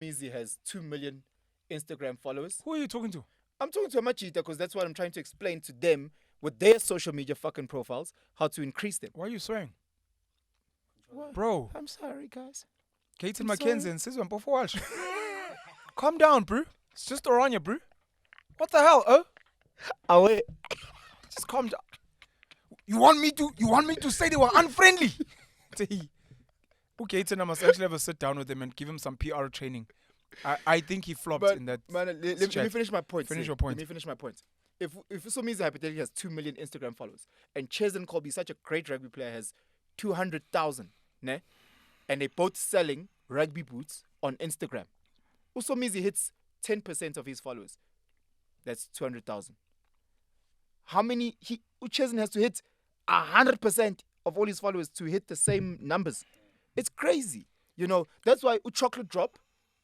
Mizi has 2 million Instagram followers. Who are you talking to? I'm talking to Amachita because that's what I'm trying to explain to them with their social media fucking profiles, how to increase them. Why are you swearing? What? Bro. I'm sorry, guys. Gayton Mackenzie and Sizwe Walsh. Calm down, bro. It's just Oranje, bro. What the hell, Oh, wait. Just calm down. You want me to say they were unfriendly? Okay, I must actually have a sit down with him and give him some PR training. I think he flopped in that. Man, let me finish my point. Finish your point. Let me finish my point. If Usomizi hypothetically has 2 million Instagram followers and Chezen Colby, such a great rugby player, has 200,000, ne? And they both selling rugby boots on Instagram. Usomizi hits 10% of his followers. That's 200,000. How many? Chezen has to hit 100% of all his followers to hit the same numbers. It's crazy. You know, that's why Chocolate Drop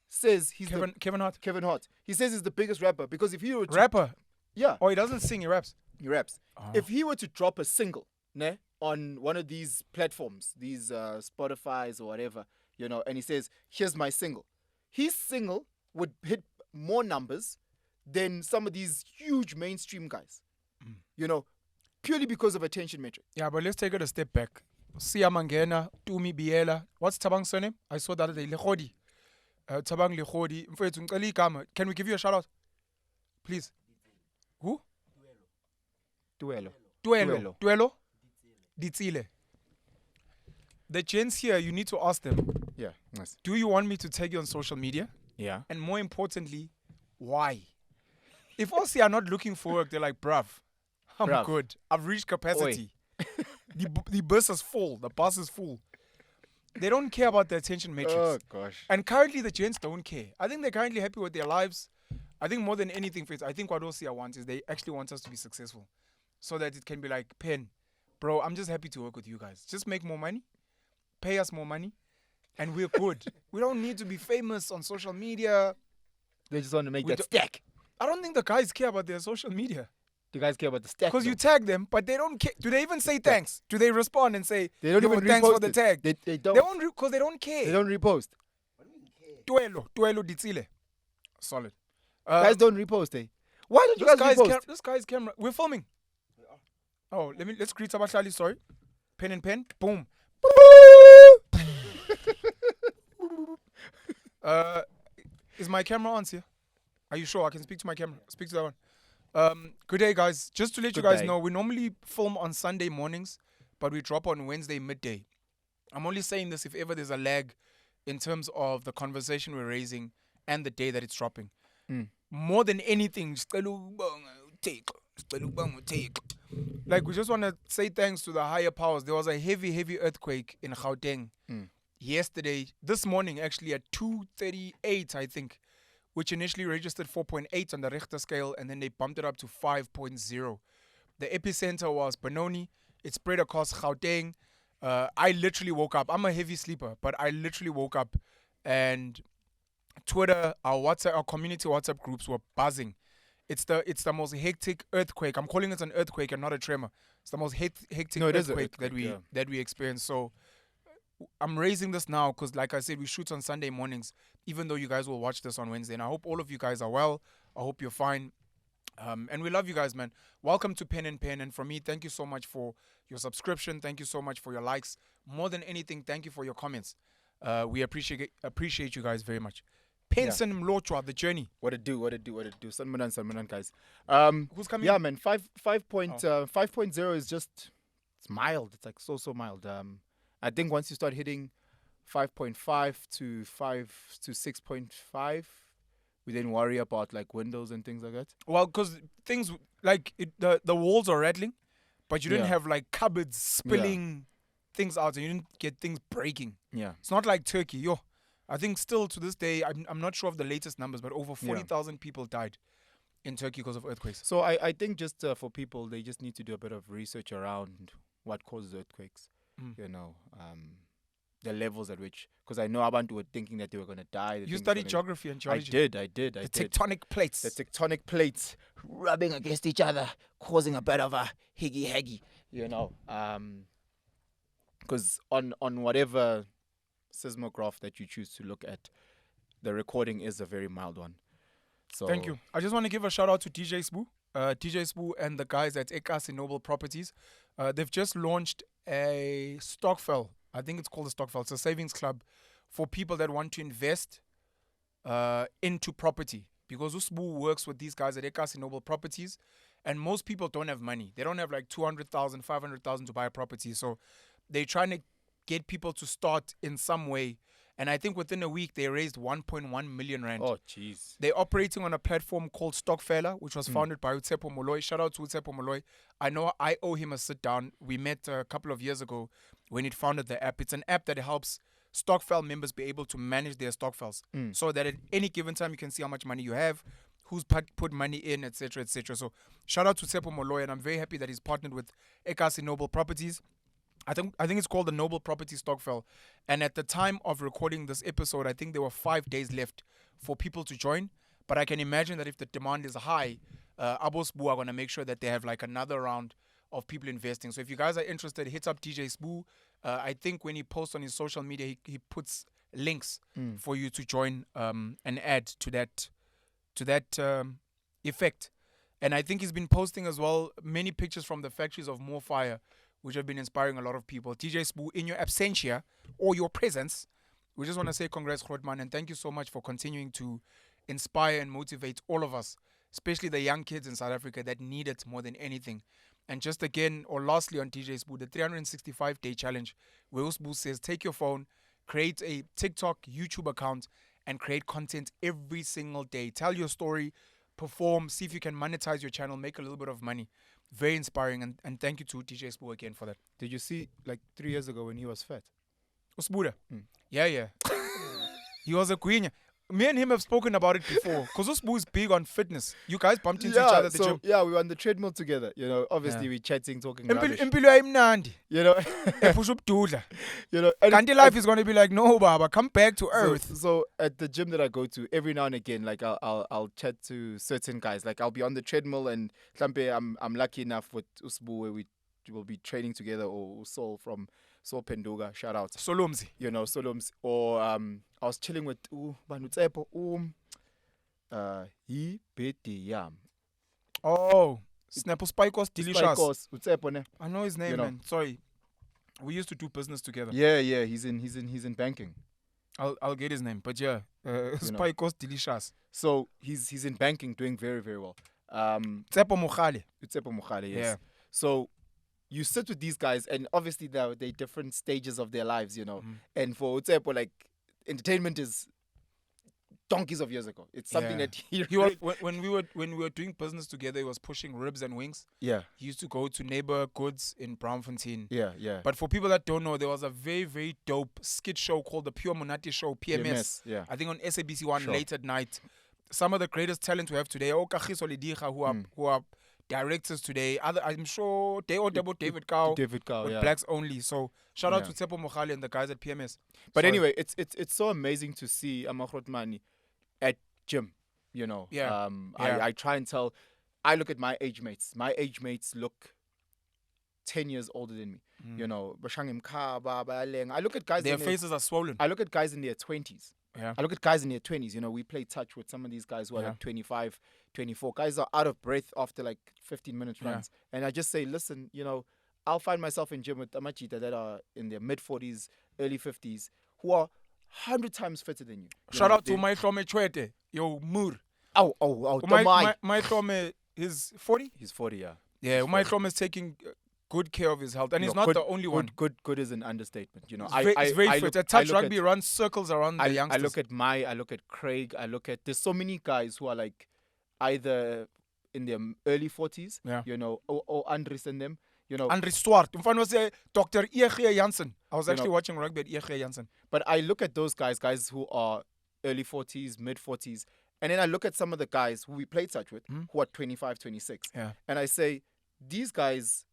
says he's Kevin Hart. Kevin Hart. He says he's the biggest rapper because if he were to... Rapper? Yeah. Oh, he doesn't sing, he raps. He raps. Oh. If he were to drop a single, ne, on one of these platforms, these Spotify's or whatever, you know, and he says, here's my single. His single would hit more numbers than some of these huge mainstream guys. You know, purely because of attention metric. Yeah, but let's take it a step back. Mangena, Tumi, Biyela. What's Thabang's surname? I saw that day. Legodi. Thabanglegodi. Can we give you a shout out? Please. Who? Duelo. Ditsile. The gents here, you need to ask them. Yeah, nice. Do you want me to tag you on social media? Yeah. And more importantly, why? If Aussie are not looking for work, they're like, bruv, I'm good. I've reached capacity. The bus is full. The bus is full. They don't care about the attention metrics. Oh, gosh. And currently, the gents don't care. I think they're currently happy with their lives. I think more than anything, I think what Aussie wants is they actually want us to be successful. So that it can be like, Pen, bro, I'm just happy to work with you guys. Just make more money. Pay us more money. And we're good. We don't need to be famous on social media. They just want to make that stack. I don't think the guys care about their social media. Do you guys care about the stack? Because you tag them, but they don't care. Do they even say thanks? Do they respond and say, they don't even thanks repost for the it. tag? They don't. They won't because they don't care. They don't repost. Duelo ditsile. Solid. Guys don't repost, eh? Why don't you guys repost? This guy's camera. We're filming. Oh, let's greet Sabashali. Sorry. Pen and pen. Boom. Is my camera on here? Are you sure I can speak to my camera? Speak to that one. Good day, guys. Just to let you guys know, we normally film on Sunday mornings, but we drop on Wednesday midday. I'm only saying this if ever there's a lag in terms of the conversation we're raising and the day that it's dropping. More than anything, like we just want to say thanks to the higher powers. There was a heavy earthquake in Gauteng yesterday, this morning actually at 2:38, I think, which initially registered 4.8 on the Richter scale, and then they bumped it up to 5.0. The epicenter was Benoni. It spread across Gauteng. I literally woke up. I'm a heavy sleeper, but I literally woke up and Twitter, our community WhatsApp groups were buzzing. It's the most hectic earthquake. I'm calling it an earthquake and not a tremor. It's the most hectic earthquake that we experienced. So I'm raising this now because, like I said, we shoot on Sunday mornings, even though you guys will watch this on Wednesday. And I hope all of you guys are well. I hope you're fine. And we love you guys, man. Welcome to Pen and Pen. And from me, thank you so much for your subscription. Thank you so much for your likes. More than anything, thank you for your comments. We appreciate you guys very much. Penson Mlochwa, the journey. What it do. Sanmanan, guys. Who's coming? Yeah, man. 5.0 is just, it's mild. It's like so mild. I think once you start hitting 5.5 to 5 to 6.5, we then worry about like windows and things like that. Well, because things like the walls are rattling, but you didn't have like cupboards spilling things out, and you didn't get things breaking. Yeah, it's not like Turkey. I think still to this day, I'm not sure of the latest numbers, but over 40,000 people died in Turkey because of earthquakes. So I think just for people, they just need to do a bit of research around what causes earthquakes. You know, the levels at which, because I know Abantu were thinking that they were going to die. You studied geography and geology. I did. The tectonic plates. The tectonic plates rubbing against each other, causing a bit of a higgy, you know. Because on whatever seismograph that you choose to look at, the recording is a very mild one. So Thank you. I just want to give a shout out to DJ Spoo. DJ Spoo and the guys at Ekasi Noble Properties. They've just launched a Stokvel. I think it's called a Stokvel. It's a savings club for people that want to invest into property. Because Usbu works with these guys at Ekasi Noble Properties. And most people don't have money. They don't have like 200,000, 500,000 to buy a property. So they're trying to get people to start in some way. And I think within a week, they raised 1.1 million rand. Oh, jeez. They're operating on a platform called Stokvel, which was founded by Utsepo Moloi. Shout out to Utsepo Moloi. I know I owe him a sit down. We met a couple of years ago when he founded the app. It's an app that helps Stokvel members be able to manage their Stokvels so that at any given time you can see how much money you have, who's put money in, etc., etc. So shout out to Utsepo Moloi, and I'm very happy that he's partnered with Ekasi Noble Properties. I think it's called the Noble Property Stokvel. And at the time of recording this episode, I think there were 5 days left for people to join. But I can imagine that if the demand is high, Abos Spoo are going to make sure that they have like another round of people investing. So if you guys are interested, hit up DJ Spoo. I think when he posts on his social media, he puts links for you to join and add to that effect. And I think he's been posting as well many pictures from the factories of More Fire, which have been inspiring a lot of people. DJ Spoo, in your absentia or your presence, we just want to say congrats, Grootman, and thank you so much for continuing to inspire and motivate all of us, especially the young kids in South Africa that need it more than anything. And just again, or lastly on DJ Spoo, the 365-day challenge, where Spoo says, take your phone, create a TikTok, YouTube account, and create content every single day. Tell your story, perform, see if you can monetize your channel, make a little bit of money. Very inspiring, and thank you to DJ Spoo again for that. Did you see, like 3 years ago when he was fat? Usbuda? Yeah. He was a queen. Me and him have spoken about it before. Because Usbu is big on fitness. You guys bumped into each other at the gym. Yeah, we were on the treadmill together. You know, obviously we're chatting, talking rubbish. Impilo ayimnandi. You know, Push up dudla. you know. Kanti life is going to be like, no, Baba, come back to earth. So at the gym that I go to, every now and again, like I'll chat to certain guys. Like I'll be on the treadmill, and I'm lucky enough with Usbu where we will be training together, or Sol from Sol Penduga, shout out. Solomzi. You know, Solomzi. Or I was chilling with Banutsepo Biyela. Oh, Snapple Spikos Delicious. Utsepo ne. I know his name, You know. man. Sorry. We used to do business together. Yeah, he's in banking. I'll get his name, but yeah, Spikos Delicious. So he's in banking, doing very, very well. Tsepo Mokhale. Utsepo Mokhale, yes. Yeah. So you sit with these guys, and obviously they're different stages of their lives, you know. And for Utsepo, like, entertainment is donkeys of years ago. It's something that he was when we were doing business together. He was pushing ribs and wings. Yeah. He used to go to Neighbor Goods in Braamfontein. Yeah. But for people that don't know, there was a very, very dope skit show called the Pure Monate Show, PMS. Yeah. I think on SABC One Sure. late at night. Some of the greatest talent we have today, Kagiso Lediga, who are directors today. I'm sure they all double David Cow. With yeah. Blacks Only. So shout out to Tsepo Mokhale and the guys at PMS. But anyway, it's so amazing to see Amakrotmani at gym, you know. Yeah. I try and tell, I look at my age mates. My age mates look 10 years older than me. You know, I look at guys. Their faces are swollen. I look at guys in their 20s. Yeah. I look at guys in their 20s. You know, we play touch with some of these guys who are like 25, 24. Guys are out of breath after like 15 minutes runs. And I just say, listen, you know, I'll find myself in gym with Amachita that are in their mid-40s, early 50s, who are 100 times fitter than you. Shout out to my Tome Chwete, yo Mur. My Tome, he's 40? He's 40, yeah. Yeah, my Tome is taking good care of his health, and he's not the only one. Good is an understatement, you know. He's very fit. At touch rugby runs circles around the youngsters. I look at Craig, there's so many guys who are like either in their early 40s, you know, or Andres and them, you know. Andres Swart. Mfano was Dr. J.H. Jansen. I was actually watching rugby at J.H. Jansen. But I look at those guys who are early 40s, mid 40s, and then I look at some of the guys who we played touch with who are 25, 26. Yeah. And I say, these guys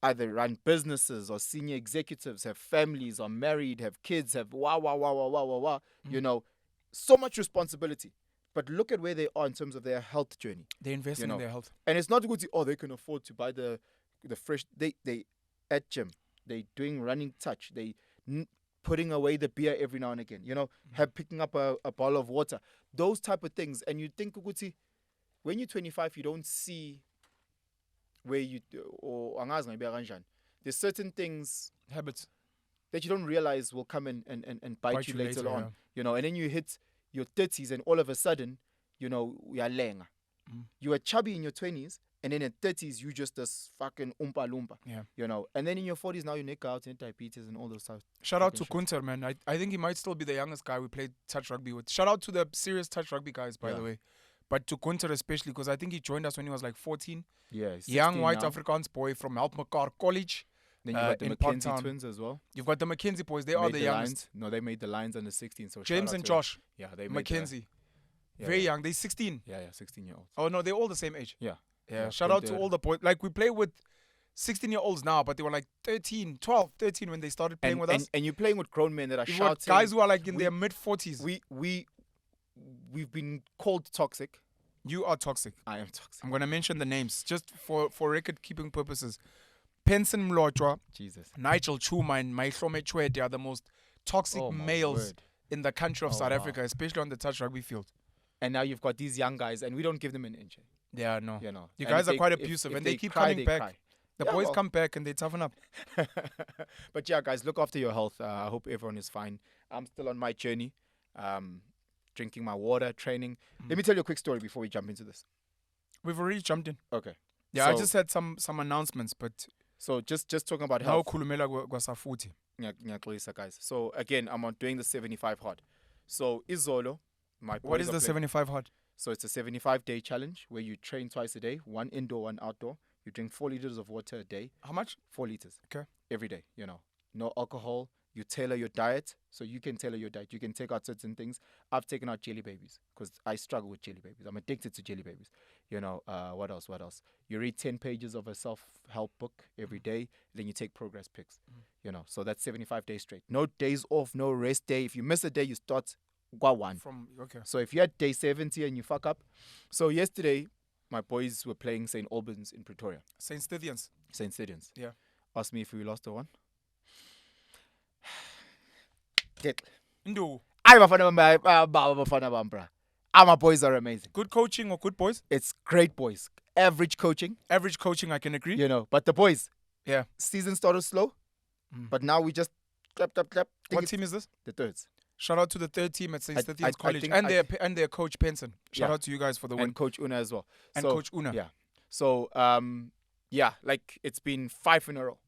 either run businesses or senior executives, have families, are married, have kids, have you know, so much responsibility. But look at where they are in terms of their health journey. They're investing in their health. And it's not good to, they can afford to buy the fresh, they at gym, they doing running touch, they putting away the beer every now and again, picking up a bottle of water, those type of things. And you think, ukuthi, when you're 25, you don't see where you, or angazi ngayibeka kanjani. There's certain things, habits, that you don't realize will come and bite you later on. Yeah. And then you hit your 30s and all of a sudden, we are lenga. You were chubby in your 20s, and then in 30s, you just this fucking oompa loompa. Yeah. And then in your 40s, now you neck out and diabetes and all those stuff. Shout out to Gunter, man. I think he might still be the youngest guy we played touch rugby with. Shout out to the serious touch rugby guys, by the way. But to Gunter especially, because I think he joined us when he was like 14. Yeah, young white now. Afrikaans boy from Helpmekaar College. Then you got the Mackenzie twins as well. You've got the Mackenzie boys. They are the youngest. Lions. No, they made the Lions under 16. So James and Josh. Yeah, they made Mackenzie. Very young. They're 16. Yeah, 16-year-olds. Oh, no, they're all the same age. Yeah. Shout out to all the boys. Like, we play with 16-year-olds now, but they were like 12, 13 when they started playing with us. And you're playing with grown men that are shouting. Guys who are like in their mid-40s. We've been called toxic. You are toxic. I am toxic. I'm going to mention the names just for record-keeping purposes. Penson Mlotshwa, Jesus, Nigel Chuma, and Maihlome Chwede are the most toxic males in the country of South Africa, especially on the touch rugby field. And now you've got these young guys, and we don't give them an inch. Yeah, no. You and guys are quite abusive, and they keep coming back. Cry. The boys come back, and they toughen up. But yeah, guys, look after your health. I hope everyone is fine. I'm still on my journey, drinking my water, training. Let me tell you a quick story before we jump into this. We've already jumped in. Okay. Yeah, I just had some announcements, but... So just talking about health. Guys. So again, I'm on doing the 75 hard. So Izolo, my boys what is the 75 hard? So it's a 75-day challenge where you train twice a day, 1 indoor, 1 outdoor. You drink 4 liters of water a day. How much? 4 liters. Okay. Every day, No alcohol. You tailor your diet. So you can tailor your diet. You can take out certain things. I've taken out jelly babies because I struggle with jelly babies. I'm addicted to jelly babies. What else? You read 10 pages of a self-help book every day. Then you take progress pics. So that's 75 days straight. No days off, no rest day. If you miss a day, you start one. So if you're at day 70 and you fuck up. So yesterday, my boys were playing St. Albans in Pretoria. St. Stithians. Yeah. Asked me if we lost a one. No. My boys are amazing. Good coaching or good boys? It's great boys. Average coaching. Average coaching, I can agree. But the boys. Yeah. Season started slow, but now we just clap. What team is this? The thirds. Shout out to the third team at St. Stithians College and their coach Penson. Shout out to you guys for the win. And Coach Una as well. And Coach Una. Yeah. So, like it's been 5 in a row.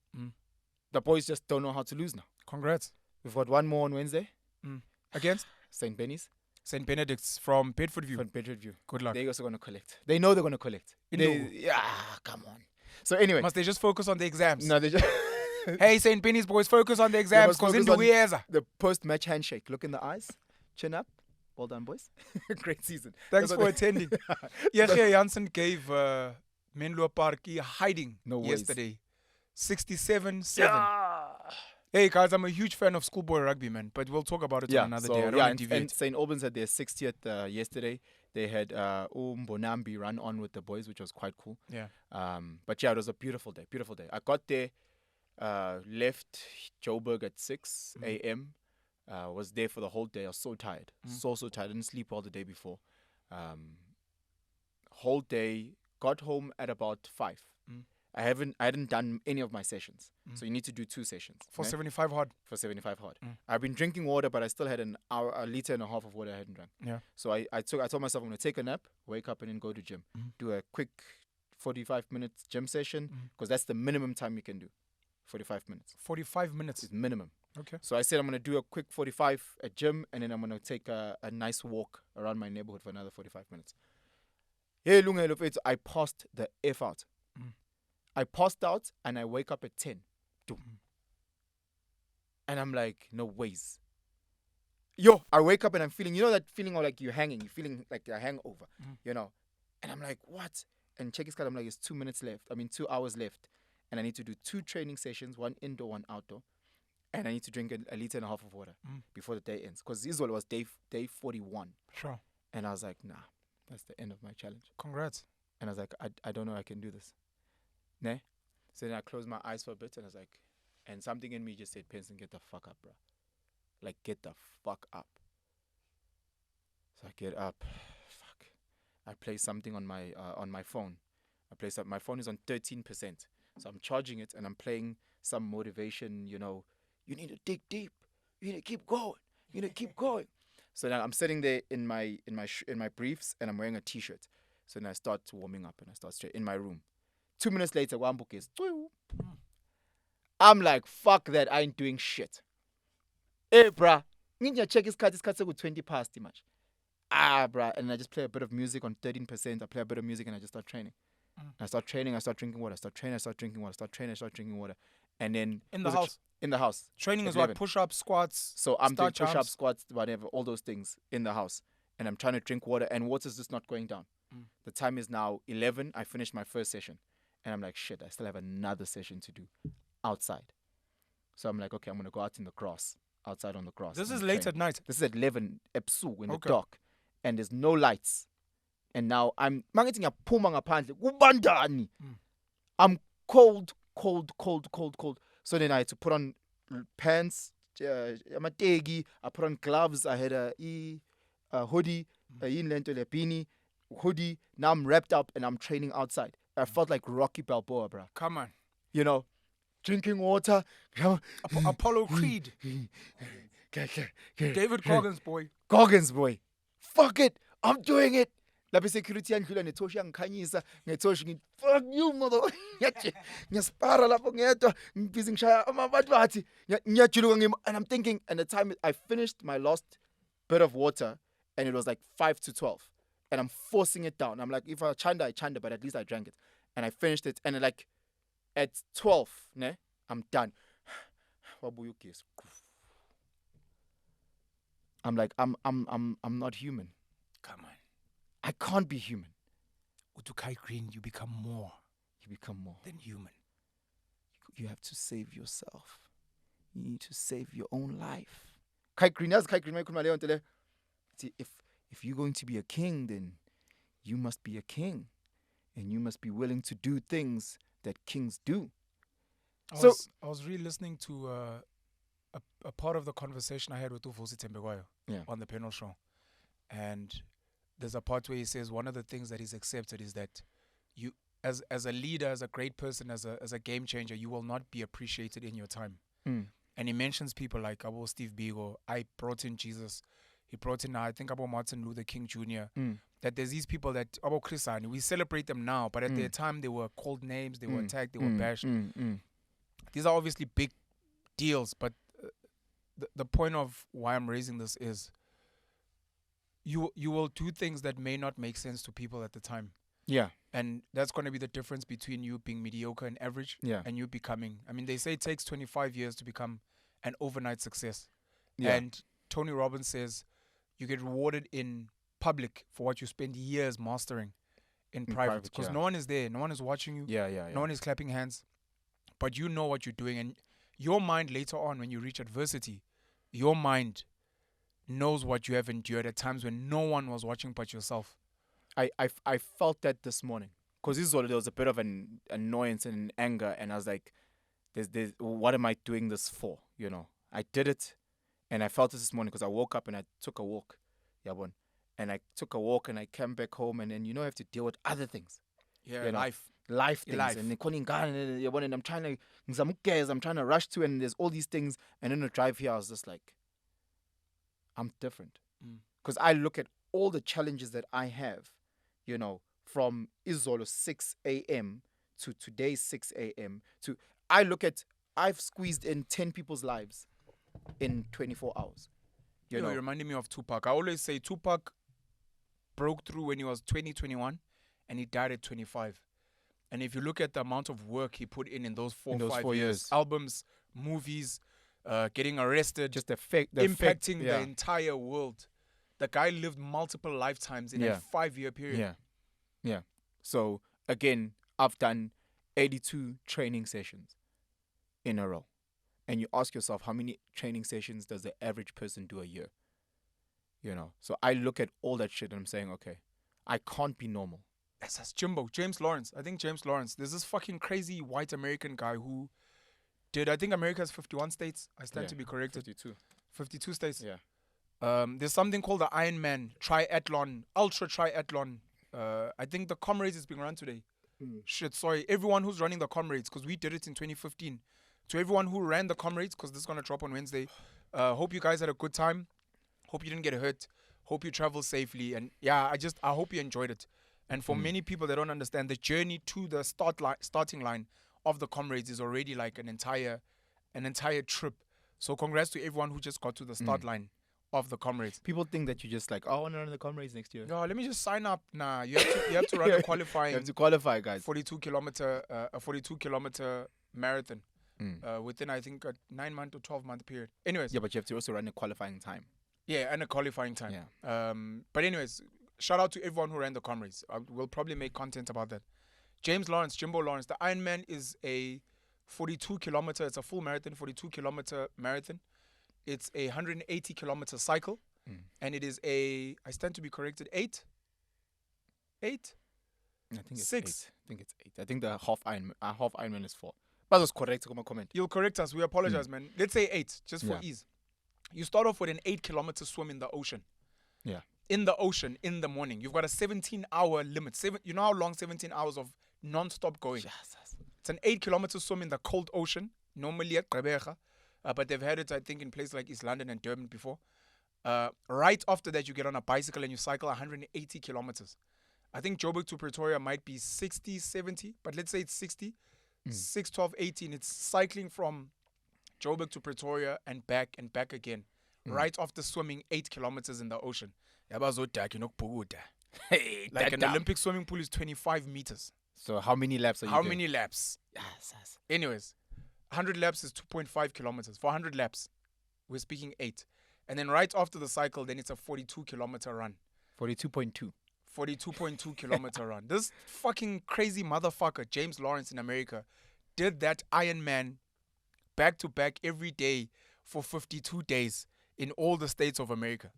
The boys just don't know how to lose now. Congrats. We've got one more on Wednesday. Against? St. Benny's. St. Benedict's from Bedford View. Good luck. They're also going to collect. They know they're going to collect. Come on. So anyway. Must they just focus on the exams? No, they just... Hey, St. Benny's boys, focus on the exams because in the post-match handshake. Look in the eyes. Chin up. Well done, boys. Great season. Thanks for attending. Yahya Jansen gave Menlo Park a hiding yesterday. 67-7. Yeah. Hey, guys, I'm a huge fan of schoolboy rugby, man. But we'll talk about it on another day. And St. Albans had their 60th yesterday. They had Mbonambi run on with the boys, which was quite cool. Yeah. But yeah, it was a beautiful day. I got there, left Joburg at 6 a.m. Was there for the whole day. I was so tired. So tired. I didn't sleep all the day before. Whole day. Got home at about 5. I hadn't done any of my sessions. So you need to do 2 sessions. For 75 hard. For 75 hard. I've been drinking water, but I still had a liter and a half of water I hadn't drank. Yeah. So I told myself I'm going to take a nap, wake up and then go to gym. Do a quick 45 minutes gym session because that's the minimum time you can do. 45 minutes. 45 minutes? Is minimum. Okay. So I said I'm going to do a quick 45 at gym and then I'm going to take a nice walk around my neighborhood for another 45 minutes. Hey, I passed the F out. I passed out and I wake up at 10. And I'm like, no ways. I wake up and I'm feeling, that feeling of like you're hanging. You're feeling like a hangover, And I'm like, what? And check his card, I'm like, it's 2 minutes left. 2 hours left. And I need to do 2 training sessions, 1 indoor, 1 outdoor. And I need to drink a liter and a half of water before the day ends. Because this one was day 41. Sure. And I was like, nah, that's the end of my challenge. Congrats. And I was like, I don't know I can do this. Ne? So then I closed my eyes for a bit and I was like, and something in me just said, Penson, get the fuck up, bro. like, get the fuck up. So I get up. Fuck. I play something on my phone. My phone is on 13%. So I'm charging it and I'm playing some motivation, you need to dig deep. You need to keep going. You need to keep going. So now I'm sitting there in my briefs and I'm wearing a t-shirt. So then I start warming up and I start straight in my room. 2 minutes later, one book is. I'm like, fuck that. I ain't doing shit. Hey, bruh. Need to check his card. His card's with 20 past too much. Bruh. And I just play a bit of music on 13%. I play a bit of music and I just start training. I start training. I start drinking water. I start training. I start drinking water. I start training. I start drinking water. And then in the house. In the house. Training is what? Push-ups, squats. So I'm doing jumps. push-ups, squats, whatever, all those things in the house. And I'm trying to drink water, and water's just not going down. The time is now 11. I finished my first session. And I'm like, shit, I still have another session to do outside. So I'm like, okay, I'm going to go out in the grass, outside on the grass. This is late at night. This is at 11, Epsu, in the dark. And there's no lights. And now I'm cold. So then I had to put on pants, I put on gloves, I had a hoodie, beanie, hoodie. Now I'm wrapped up and I'm training outside. I felt like Rocky Balboa, bro. Come on. Drinking water. Apollo Creed. David Goggins, boy. Goggins, boy. Fuck it. I'm doing it. Lapha security yandlula nethoshi yangikhanyisa ngethoshi fuck you mother ngiyaspara lapho ngedwa ngibhizi ngishaya abantu bathi ngiyajuluka and I'm thinking, and the time I finished my last bit of water and it was like 5 to 12 and I'm forcing it down. I'm like, if I chanda, but at least I drank it and I finished it, and like at 12 I'm done. I'm like, I'm not human. Come on. I can't be human. Utukai Green, you become more. You become more than human. You have to save yourself. You need to save your own life. Kai Green, if you're going to be a king, then you must be a king. And you must be willing to do things that kings do. I was really listening to a part of the conversation I had with Uvusi Tembekwayo on the panel show. And there's a part where he says one of the things that he's accepted is that you, as a leader, as a great person, as a game changer, you will not be appreciated in your time. And he mentions people like Steve Biko. I brought in Jesus. He brought in, I think, Martin Luther King Jr. That there's these people that, Chrisani, we celebrate them now, but at their time they were called names, they were attacked, they were bashed. These are obviously big deals, but the point of why I'm raising this is you will do things that may not make sense to people at the time. Yeah. And that's going to be the difference between you being mediocre and average and you becoming. I mean, they say it takes 25 years to become an overnight success. Yeah. And Tony Robbins says you get rewarded in public for what you spend years mastering in private. Because no one is there. No one is watching you. No one is clapping hands. But you know what you're doing. And your mind later on, when you reach adversity, your mind knows what you have endured at times when no one was watching but yourself. I felt that this morning. Because there was a bit of an annoyance and an anger. And I was like, there's what am I doing this for? I did it. And I felt this morning because I woke up and I took a walk. And I took a walk and I came back home. And then, I have to deal with other things. Yeah, life things. And I'm trying to rush to, and there's all these things. And in the drive here, I was just like, I'm different. Because I look at all the challenges that I have, from Izolo 6 a.m. to today 6 a.m. I've squeezed in 10 people's lives in 24 hours. You're reminding me of Tupac. I always say Tupac broke through when he was 21, and he died at 25. And if you look at the amount of work he put in those 4 years, albums, movies, getting arrested, just impacting the entire world. The guy lived multiple lifetimes in a 5-year period. Yeah. So, again, I've done 82 training sessions in a row. And you ask yourself, how many training sessions does the average person do a year? So I look at all that shit and I'm saying, okay, I can't be normal. That's Jimbo. James Lawrence. I think James Lawrence. There's this fucking crazy white American guy who did, I think America has 51 states. I stand to be corrected. 52. 52 states. Yeah. There's something called the Ironman Triathlon, Ultra Triathlon. I think the Comrades is being run today. Shit, sorry. Everyone who's running the Comrades, because we did it in 2015. To everyone who ran the Comrades, because this is going to drop on Wednesday, hope you guys had a good time. Hope you didn't get hurt. Hope you travel safely. And yeah, I hope you enjoyed it. And for many people that don't understand, the journey to the starting line of the Comrades is already like an entire trip. So congrats to everyone who just got to the start line of the Comrades. People think that you just like, oh, I want to run the Comrades next year. No, let me just sign up. Nah, you have to run a qualifying. You have to qualify, guys. 42 kilometer marathon within I think a 9-month or 12-month period. Anyways. Yeah, but you have to also run a qualifying time. Yeah, and a qualifying time. Yeah. But anyways, shout out to everyone who ran the Comrades. We'll probably make content about that. Jimbo Lawrence, the Ironman is a 42 kilometer. It's a full marathon, 42 kilometer marathon. It's a 180 kilometer cycle, and it is I stand to be corrected, 8. I think it's 6. 8. I think it's 8. I think the half Ironman is 4. But that's correct. Comment. You'll correct us. We apologize, man. Let's say 8, just for ease. You start off with an 8 kilometer swim in the ocean. Yeah. In the ocean, in the morning. You've got a 17-hour limit. You know how long 17 hours of non-stop going? Jesus. It's an 8 kilometer swim in the cold ocean. Normally at Gqeberha. But they've had it, I think, in places like East London and Durban before. Right after that, you get on a bicycle and you cycle 180 kilometers. I think Joburg to Pretoria might be 60, 70, but let's say it's 60. 6, 12, 18. It's cycling from Joburg to Pretoria and back again. Right after swimming 8 kilometers in the ocean. Like an Olympic swimming pool is 25 meters. So how many laps are you doing? How many laps? Yes. Anyways, 100 laps is 2.5 kilometers. For 100 laps, we're speaking 8. And then right after the cycle, then it's a 42 kilometer run. 42.2. 42.2 kilometer run. This fucking crazy motherfucker, James Lawrence in America, did that Ironman back to back every day for 52 days in all the states of America.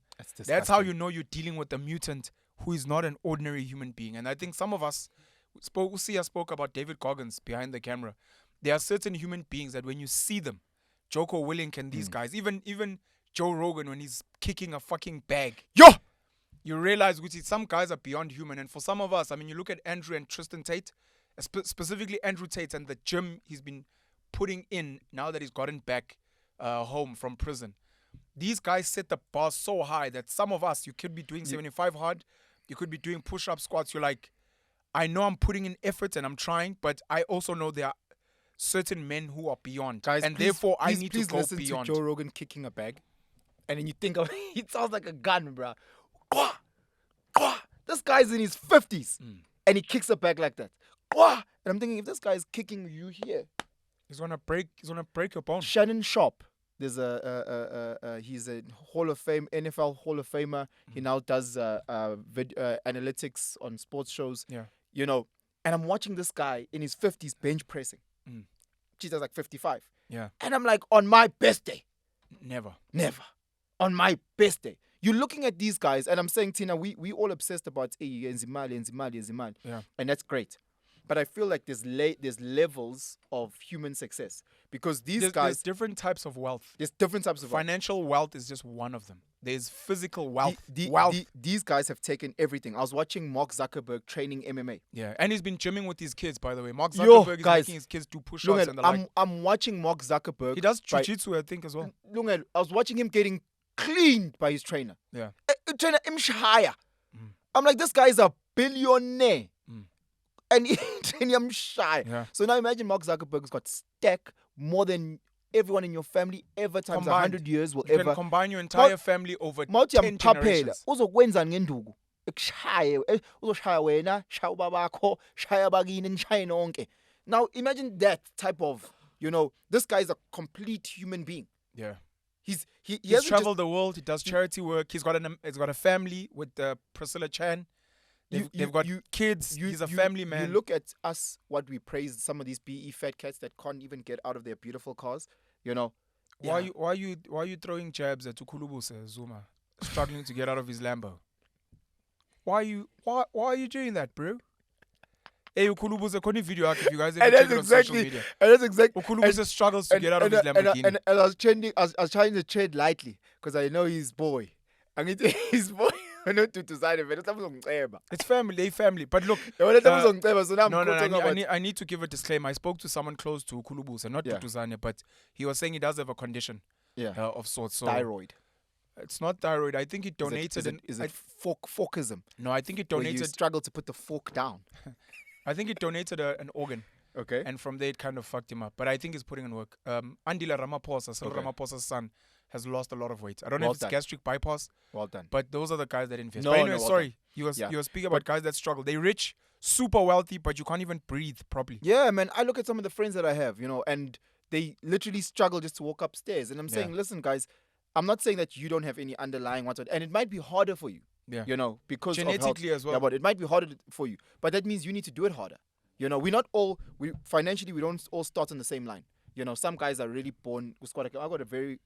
That's how you know you're dealing with a mutant who is not an ordinary human being. And I think some of us spoke about David Goggins behind the camera. There are certain human beings that when you see them, Joko Willink and these guys, even Joe Rogan when he's kicking a fucking bag. You realize which some guys are beyond human. And for some of us, I mean, you look at Andrew and Tristan Tate, specifically Andrew Tate and the gym he's been putting in now that he's gotten back home from prison. These guys set the bar so high that some of us, you could be doing 75 hard, you could be doing push-up squats. You're like, I know I'm putting in effort and I'm trying, but I also know there are certain men who are beyond. Guys, and therefore I need to go listen beyond. To Joe Rogan kicking a bag, and then you think of it sounds like a gun, bro. This guy's in his 50s and he kicks a bag like that. And I'm thinking, if this guy is kicking you here, he's gonna break your bone. Shannon Sharp, there's he's a Hall of Fame, NFL Hall of Famer. He now does analytics on sports shows. Yeah. You know, and I'm watching this guy in his 50s bench pressing. Jesus, like 55. Yeah. And I'm like, on my best day. Never. On my best day. You're looking at these guys, and I'm saying, Tina, we all obsessed about Nzimali. Yeah. And that's great. But I feel like there's levels of human success. Because there's different types of wealth. There's different types of Financial wealth is just one of them. There's physical wealth. These guys have taken everything. I was watching Mark Zuckerberg training MMA. Yeah, and he's been gymming with his kids, by the way. Mark Zuckerberg is making his kids do push-ups and the like. I'm watching Mark Zuckerberg. He does jiu-jitsu, I think, as well. I was watching him getting cleaned by his trainer. Yeah. Trainer Imshaya. I'm like, this guy is a billionaire. And I'm shy. Yeah. So now imagine Mark Zuckerberg's got stack more than everyone in your family ever times 100 years will you ever. You can combine your entire family over 10 generations. Uzokwenza ngenduku. Uzoshaya wena, shaya ubabakho, shaya abakini, nishaya nonke. Now imagine that type of, this guy is a complete human being. Yeah. He's traveled the world. He does charity work. He's got a family with Priscilla Chan. They've got kids. He's a family man. You look at us, what we praise, some of these BE fat cats that can't even get out of their beautiful cars. Why are you throwing jabs at Ukulubuse Zuma, struggling to get out of his Lambo? Why are you doing that, bro? Hey, Ukulubu's a video if you guys And ever check it on social media. And that's exactly. Ukulubu's struggles to get out of his Lamborghini. And I was trending. I was trying to trade lightly because I know his boy. I mean, his boy. Not to design it. It's family, they family. But look, So now I need to give a disclaimer. I spoke to someone close to Ukulubu's, not to Tuzane, but he was saying he does have a condition of sorts. So thyroid. It's not thyroid. I think he donated. Is it forkism? No, I think he donated. Where you struggle to put the fork down. I think he donated an organ. Okay. And from there it kind of fucked him up. But I think he's putting in work. Andila Ramaphosa, Ramaphosa's son, has lost a lot of weight. I don't know if it's gastric bypass. Well done. But those are the guys that invest. No, but anyway, well sorry. You were speaking about guys that struggle. They're rich, super wealthy, but you can't even breathe properly. Yeah, man. I look at some of the friends that I have, and they literally struggle just to walk upstairs. And I'm saying, listen, guys, I'm not saying that you don't have any underlying whatsoever. And it might be harder for you. Yeah. Because genetically of as well. Yeah, but it might be harder for you. But that means you need to do it harder. We're not all financially. We don't all start on the same line. Some guys are really born with squad. I got a very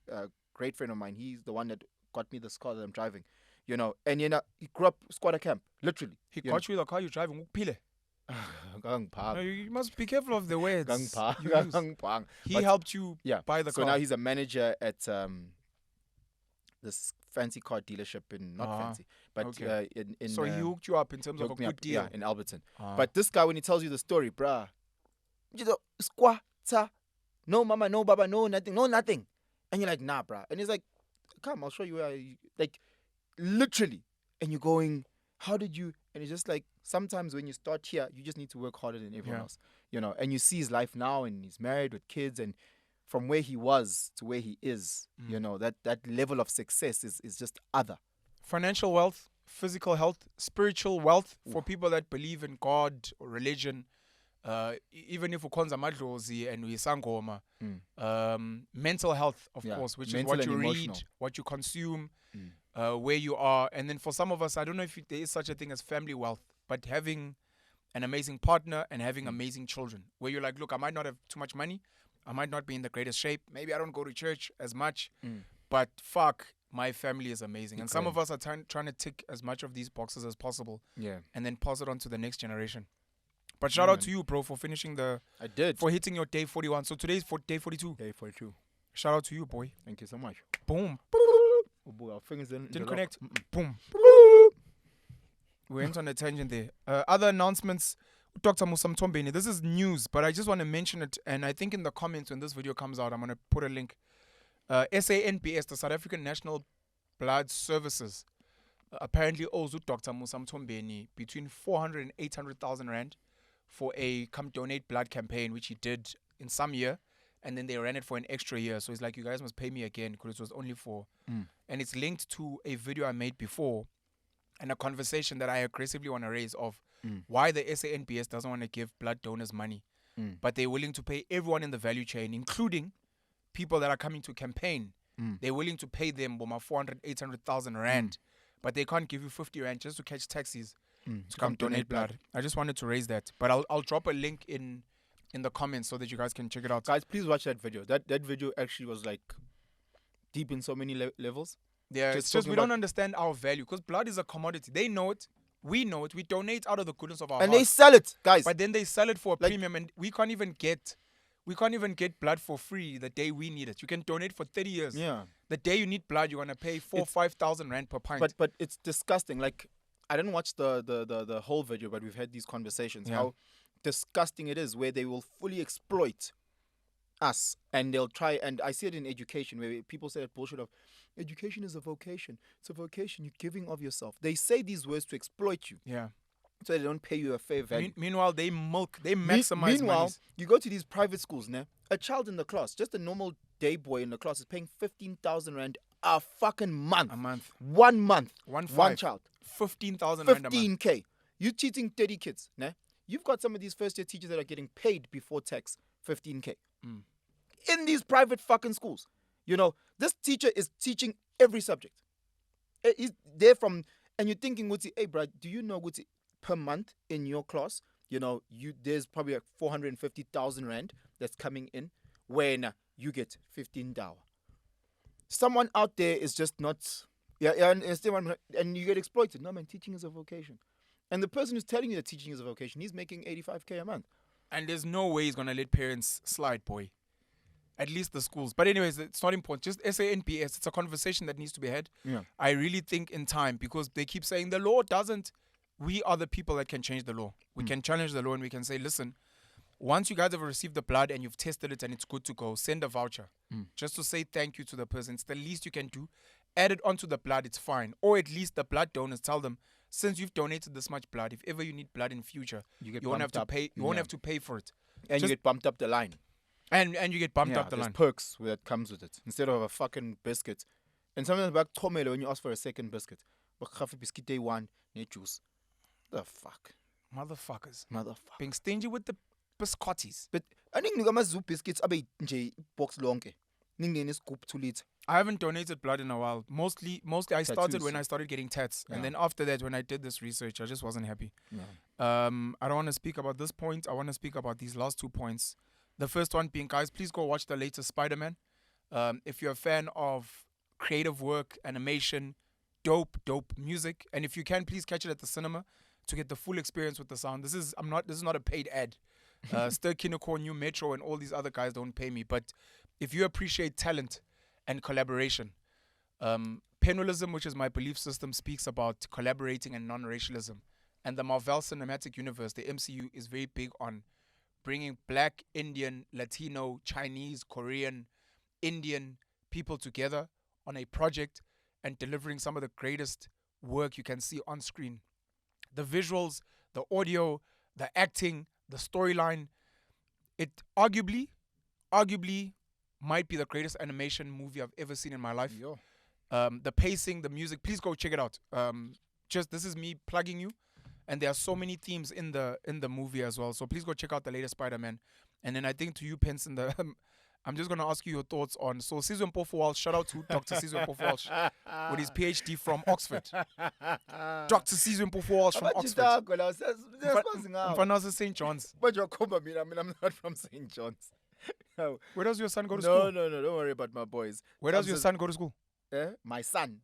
great friend of mine. He's the one that got me this car that I'm driving. And he grew up squatter camp. Literally, he got you the car you're driving. No, you must be careful of the words. He helped you buy the car. So now he's a manager at this fancy car dealership fancy, but in so he hooked you up in terms of a good deal. Yeah, in Alberton. But this guy, when he tells you the story, bruh, squatter, no mama, no baba, no nothing. And you're like, nah, bruh. And he's like, come, I'll show you where like, literally. And you're going, how did you? And it's just like, sometimes when you start here, you just need to work harder than everyone else. And you see his life now, and he's married with kids, and from where he was to where he is, that level of success is just other. Financial wealth, physical health, spiritual wealth for people that believe in God or religion. Even if ukhonza amadlozi and uyisangoma, mental health, of course, which is what you read, what you consume, where you are. And then for some of us, I don't know if there is such a thing as family wealth, but having an amazing partner and having amazing children, where you're like, look, I might not have too much money, I might not be in the greatest shape, maybe I don't go to church as much, but fuck, my family is amazing. And some of us are trying to tick as much of these boxes as possible, and then pass it on to the next generation. But shout out to you, bro, for finishing for hitting your day 41. So today's day 42. Day 42. Shout out to you, boy. Thank you so much. Boom. Oh boy, our fingers didn't connect. Boom. We went on a tangent there. Other announcements. Dr. Musam Tombeni. This is news, but I just want to mention it. And I think in the comments when this video comes out, I'm going to put a link. SANBS, the South African National Blood Services, apparently owes Dr. Musam Tombeni between 400 and 800,000 rand for a Come Donate Blood campaign, which he did in some year. And then they ran it for an extra year. So it's like, you guys must pay me again because it was only for. And it's linked to a video I made before and a conversation that I aggressively want to raise of why the SANBS doesn't want to give blood donors money. But they're willing to pay everyone in the value chain, including people that are coming to campaign. They're willing to pay them 400, 800,000 rand. But they can't give you 50 rand just to catch taxis to come donate blood. I just wanted to raise that. But I'll drop a link in the comments so that you guys can check it out. Guys, please watch that video. That video actually was like deep in so many levels. Yeah, it's just we don't understand our value because blood is a commodity. They know it. We know it. We donate out of the goodness of our heart. And they sell it, guys. But then they sell it for a premium, and we can't even get blood for free the day we need it. You can donate for 30 years. Yeah. The day you need blood, you're gonna pay 5,000 rand per pint. But it's disgusting. Like, I didn't watch the whole video, but we've had these conversations. Yeah. How disgusting it is, where they will fully exploit us, and they'll try. And I see it in education, where people say that bullshit of education is a vocation. It's a vocation. You're giving of yourself. They say these words to exploit you. Yeah. So they don't pay you a fair value. Meanwhile, they maximize. Meanwhile, you go to these private schools, a child in the class, just a normal day boy in the class, is paying 15,000 rand a fucking month. 1 month. One child. 15,000 rand a month. 15K. You're teaching 30 kids, You've got some of these first year teachers that are getting paid before tax 15K. In these private fucking schools. This teacher is teaching every subject. He's there from, and you're thinking, hey, bro, do you know, per month in your class, there's probably like 450,000 rand that's coming in when you get 15 dawa. Someone out there is just not, and you get exploited. No, man, teaching is a vocation. And the person who's telling you that teaching is a vocation, he's making 85K a month. And there's no way he's going to let parents slide, boy. At least the schools. But anyways, it's not important. Just SANBS. It's a conversation that needs to be had. Yeah. I really think in time, because they keep saying the law doesn't. We are the people that can change the law. We can challenge the law and we can say, listen, once you guys have received the blood and you've tested it and it's good to go, send a voucher. Just to say thank you to the person. It's the least you can do. Add it onto the blood, it's fine. Or at least the blood donors, tell them, since you've donated this much blood, if ever you need blood in future, you won't have to pay. You won't have to pay for it. And you get bumped up the line. And you get bumped up the line. Perks that comes with it instead of a fucking biscuit. And sometimes back tomelo when you ask for a second biscuit, but half a biscuit day one, need juice. The fuck, Motherfuckers. being Stingy with the biscotties. But I think you got biscuits. Abe nje box lonke. Ning scoop 2 liters. I haven't donated blood in a while. Mostly I started Tattoos. when I started getting tats. Yeah. And then after that, when I did this research, I just wasn't happy. Yeah. I don't want to speak about this point. I want to speak about these last 2 points. The first one being, guys, please go watch the latest Spider-Man. If you're a fan of creative work, animation, dope music, and if you can, please catch it at the cinema to get the full experience with the sound. This is not a paid ad. Stir Kinoko, New Metro, and all these other guys don't pay me. But if you appreciate talent and collaboration, Penuelism, which is my belief system, speaks about collaborating and non-racialism. And the Marvel Cinematic Universe, the MCU, is very big on bringing Black, Indian, Latino, Chinese, Korean, Indian people together on a project and delivering some of the greatest work you can see on screen. The visuals, the audio, the acting, the storyline, it arguably might be the greatest animation movie I've ever seen in my life. Yo. The pacing, the music, please go check it out. This is me plugging you. And there are so many themes in the movie as well. So please go check out the latest Spider-Man. And then I think to you, Penson, I'm just going to ask you your thoughts on... So Sizwe Walsh, shout out to Dr. Sizwe Walsh with his PhD from Oxford. Dr. Sizwe Walsh from Oxford. From St. John's. But you're I'm not from St. John's. No. Where does your son go to school? No, don't worry about my boys. Where does your son go to school? My son.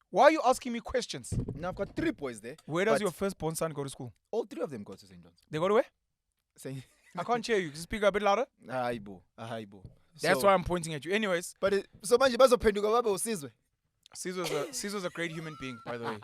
Why are you asking me questions? Now I've got 3 boys there. Where does your firstborn son go to school? All 3 of them go to St. John's. They go to where? I can't hear you. Speak a bit louder. Aibo. That's why I'm pointing at you. Anyways. But so much bazopenduka babe uSizwe. Sizwe's a great human being, by the way.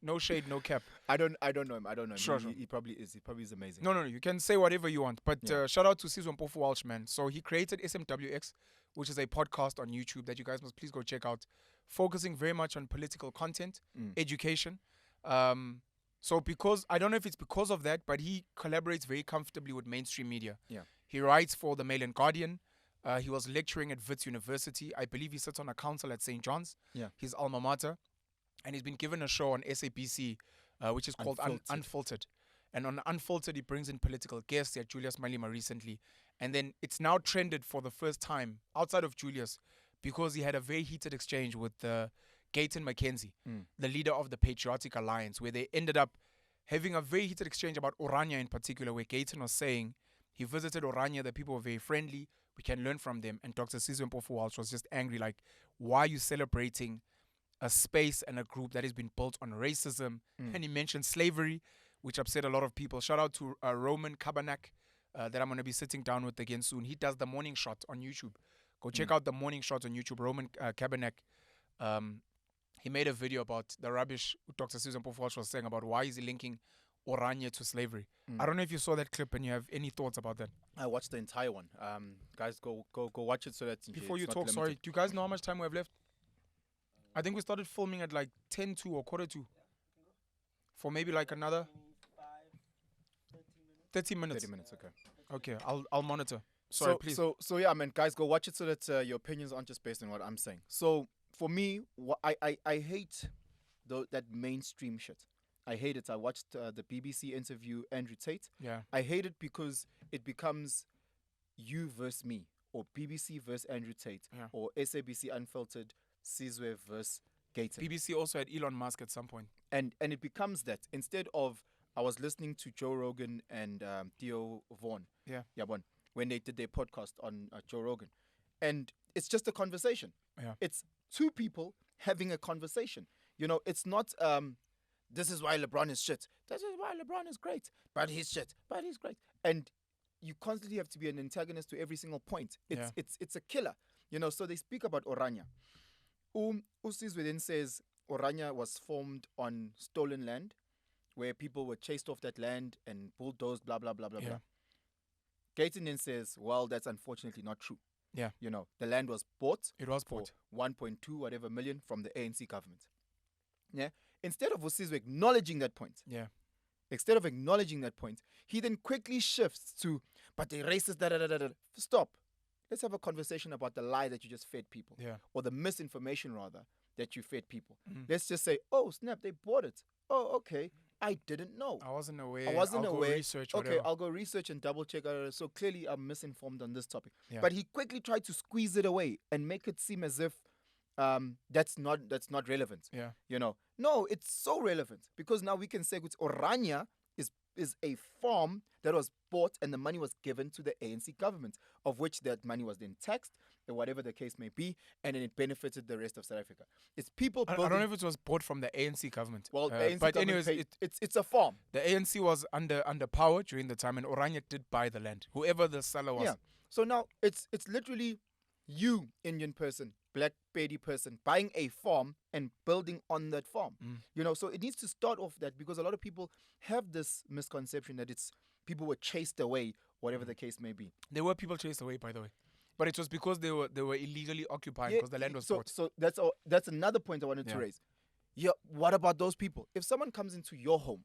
No shade, no cap. I don't know him. Sure. He probably is. He probably is amazing. No. You can say whatever you want. But shout out to Sizwe Walsh, man. So he created SMWX, which is a podcast on YouTube that you guys must please go check out, focusing very much on political content, education. So because, I don't know if it's because of that, but he collaborates very comfortably with mainstream media. Yeah. He writes for the Mail and Guardian. He was lecturing at Wits University. I believe he sits on a council at St. John's, his alma mater. And he's been given a show on SABC, which is called Unfiltered. And on Unfiltered, he brings in political guests. He had Julius Malema recently. And then it's now trended for the first time outside of Julius because he had a very heated exchange with Gayton McKenzie, the leader of the Patriotic Alliance, where they ended up having a very heated exchange about Orania in particular, where Gayton was saying he visited Orania, the people were very friendly, we can learn from them. And Dr. Sizwe Walsh was just angry, like, why are you celebrating a space and a group that has been built on racism? And he mentioned slavery, which upset a lot of people. Shout out to Roman Kabanak, that I'm going to be sitting down with again soon. He does the morning shot on YouTube. Go check out the morning shot on YouTube. Roman Kabanak. He made a video about the rubbish Dr. Sizwe Walsh was saying about why is he linking Orania to slavery. I don't know if you saw that clip and you have any thoughts about that. I watched the entire one. Guys, go watch it so that before you talk, sorry, do you guys know how much time we have left? I think we started filming at like 10 to or quarter to. For maybe like another 30 minutes. 30 minutes, okay. Okay, I'll monitor. Sorry, please. So yeah, man, guys, go watch it so that your opinions aren't just based on what I'm saying. So for me, I hate that mainstream shit. I hate it. I watched the BBC interview Andrew Tate. Yeah. I hate it because it becomes you versus me, or BBC versus Andrew Tate, or SABC Unfiltered, Sizwe versus Gayton. BBC also had Elon Musk at some point. And it becomes that instead of, I was listening to Joe Rogan and Theo Vaughn. Yeah. When they did their podcast on Joe Rogan. And it's just a conversation. Yeah. It's 2 people having a conversation. You know, it's not this is why LeBron is shit. This is why LeBron is great. But he's shit. But he's great. And you constantly have to be an antagonist to every single point. It's a killer. So they speak about Orania. Sizwe then says Orania was formed on stolen land, where people were chased off that land and bulldozed, blah, blah, blah, blah, blah. Gayton then says, well, that's unfortunately not true. Yeah. The land was bought. It was bought. 1.2 whatever million from the ANC government. Yeah. Instead of Sizwe acknowledging that point. Yeah. Instead of acknowledging that point, he then quickly shifts to, but they're racist, da da da da da. Stop. Let's have a conversation about the lie that you just fed people. Yeah. Or the misinformation, rather, that you fed people. Let's just say, oh, snap, they bought it. Oh, okay. I didn't know. I wasn't aware. I'll Go research, whatever. Okay, I'll go research and double check. So clearly I'm misinformed on this topic. Yeah. But he quickly tried to squeeze it away and make it seem as if that's not relevant. Yeah. No, it's so relevant because now we can say Orania is a farm that was bought and the money was given to the ANC government, of which that money was then taxed, or whatever the case may be, and then it benefited the rest of South Africa. It's people building... I don't know if it was bought from the ANC government. Well, the ANC but government anyways, it's a farm. The ANC was under power during the time, and Orania did buy the land, whoever the seller was. Yeah. So now it's literally you, Indian person, black Pedi person, buying a farm and building on that farm. So it needs to start off that, because a lot of people have this misconception that it's people were chased away, whatever the case may be. There were people chased away, by the way, but it was because they were illegally occupying, because the land was bought. So that's another point I wanted to raise. Yeah, what about those people? If someone comes into your home,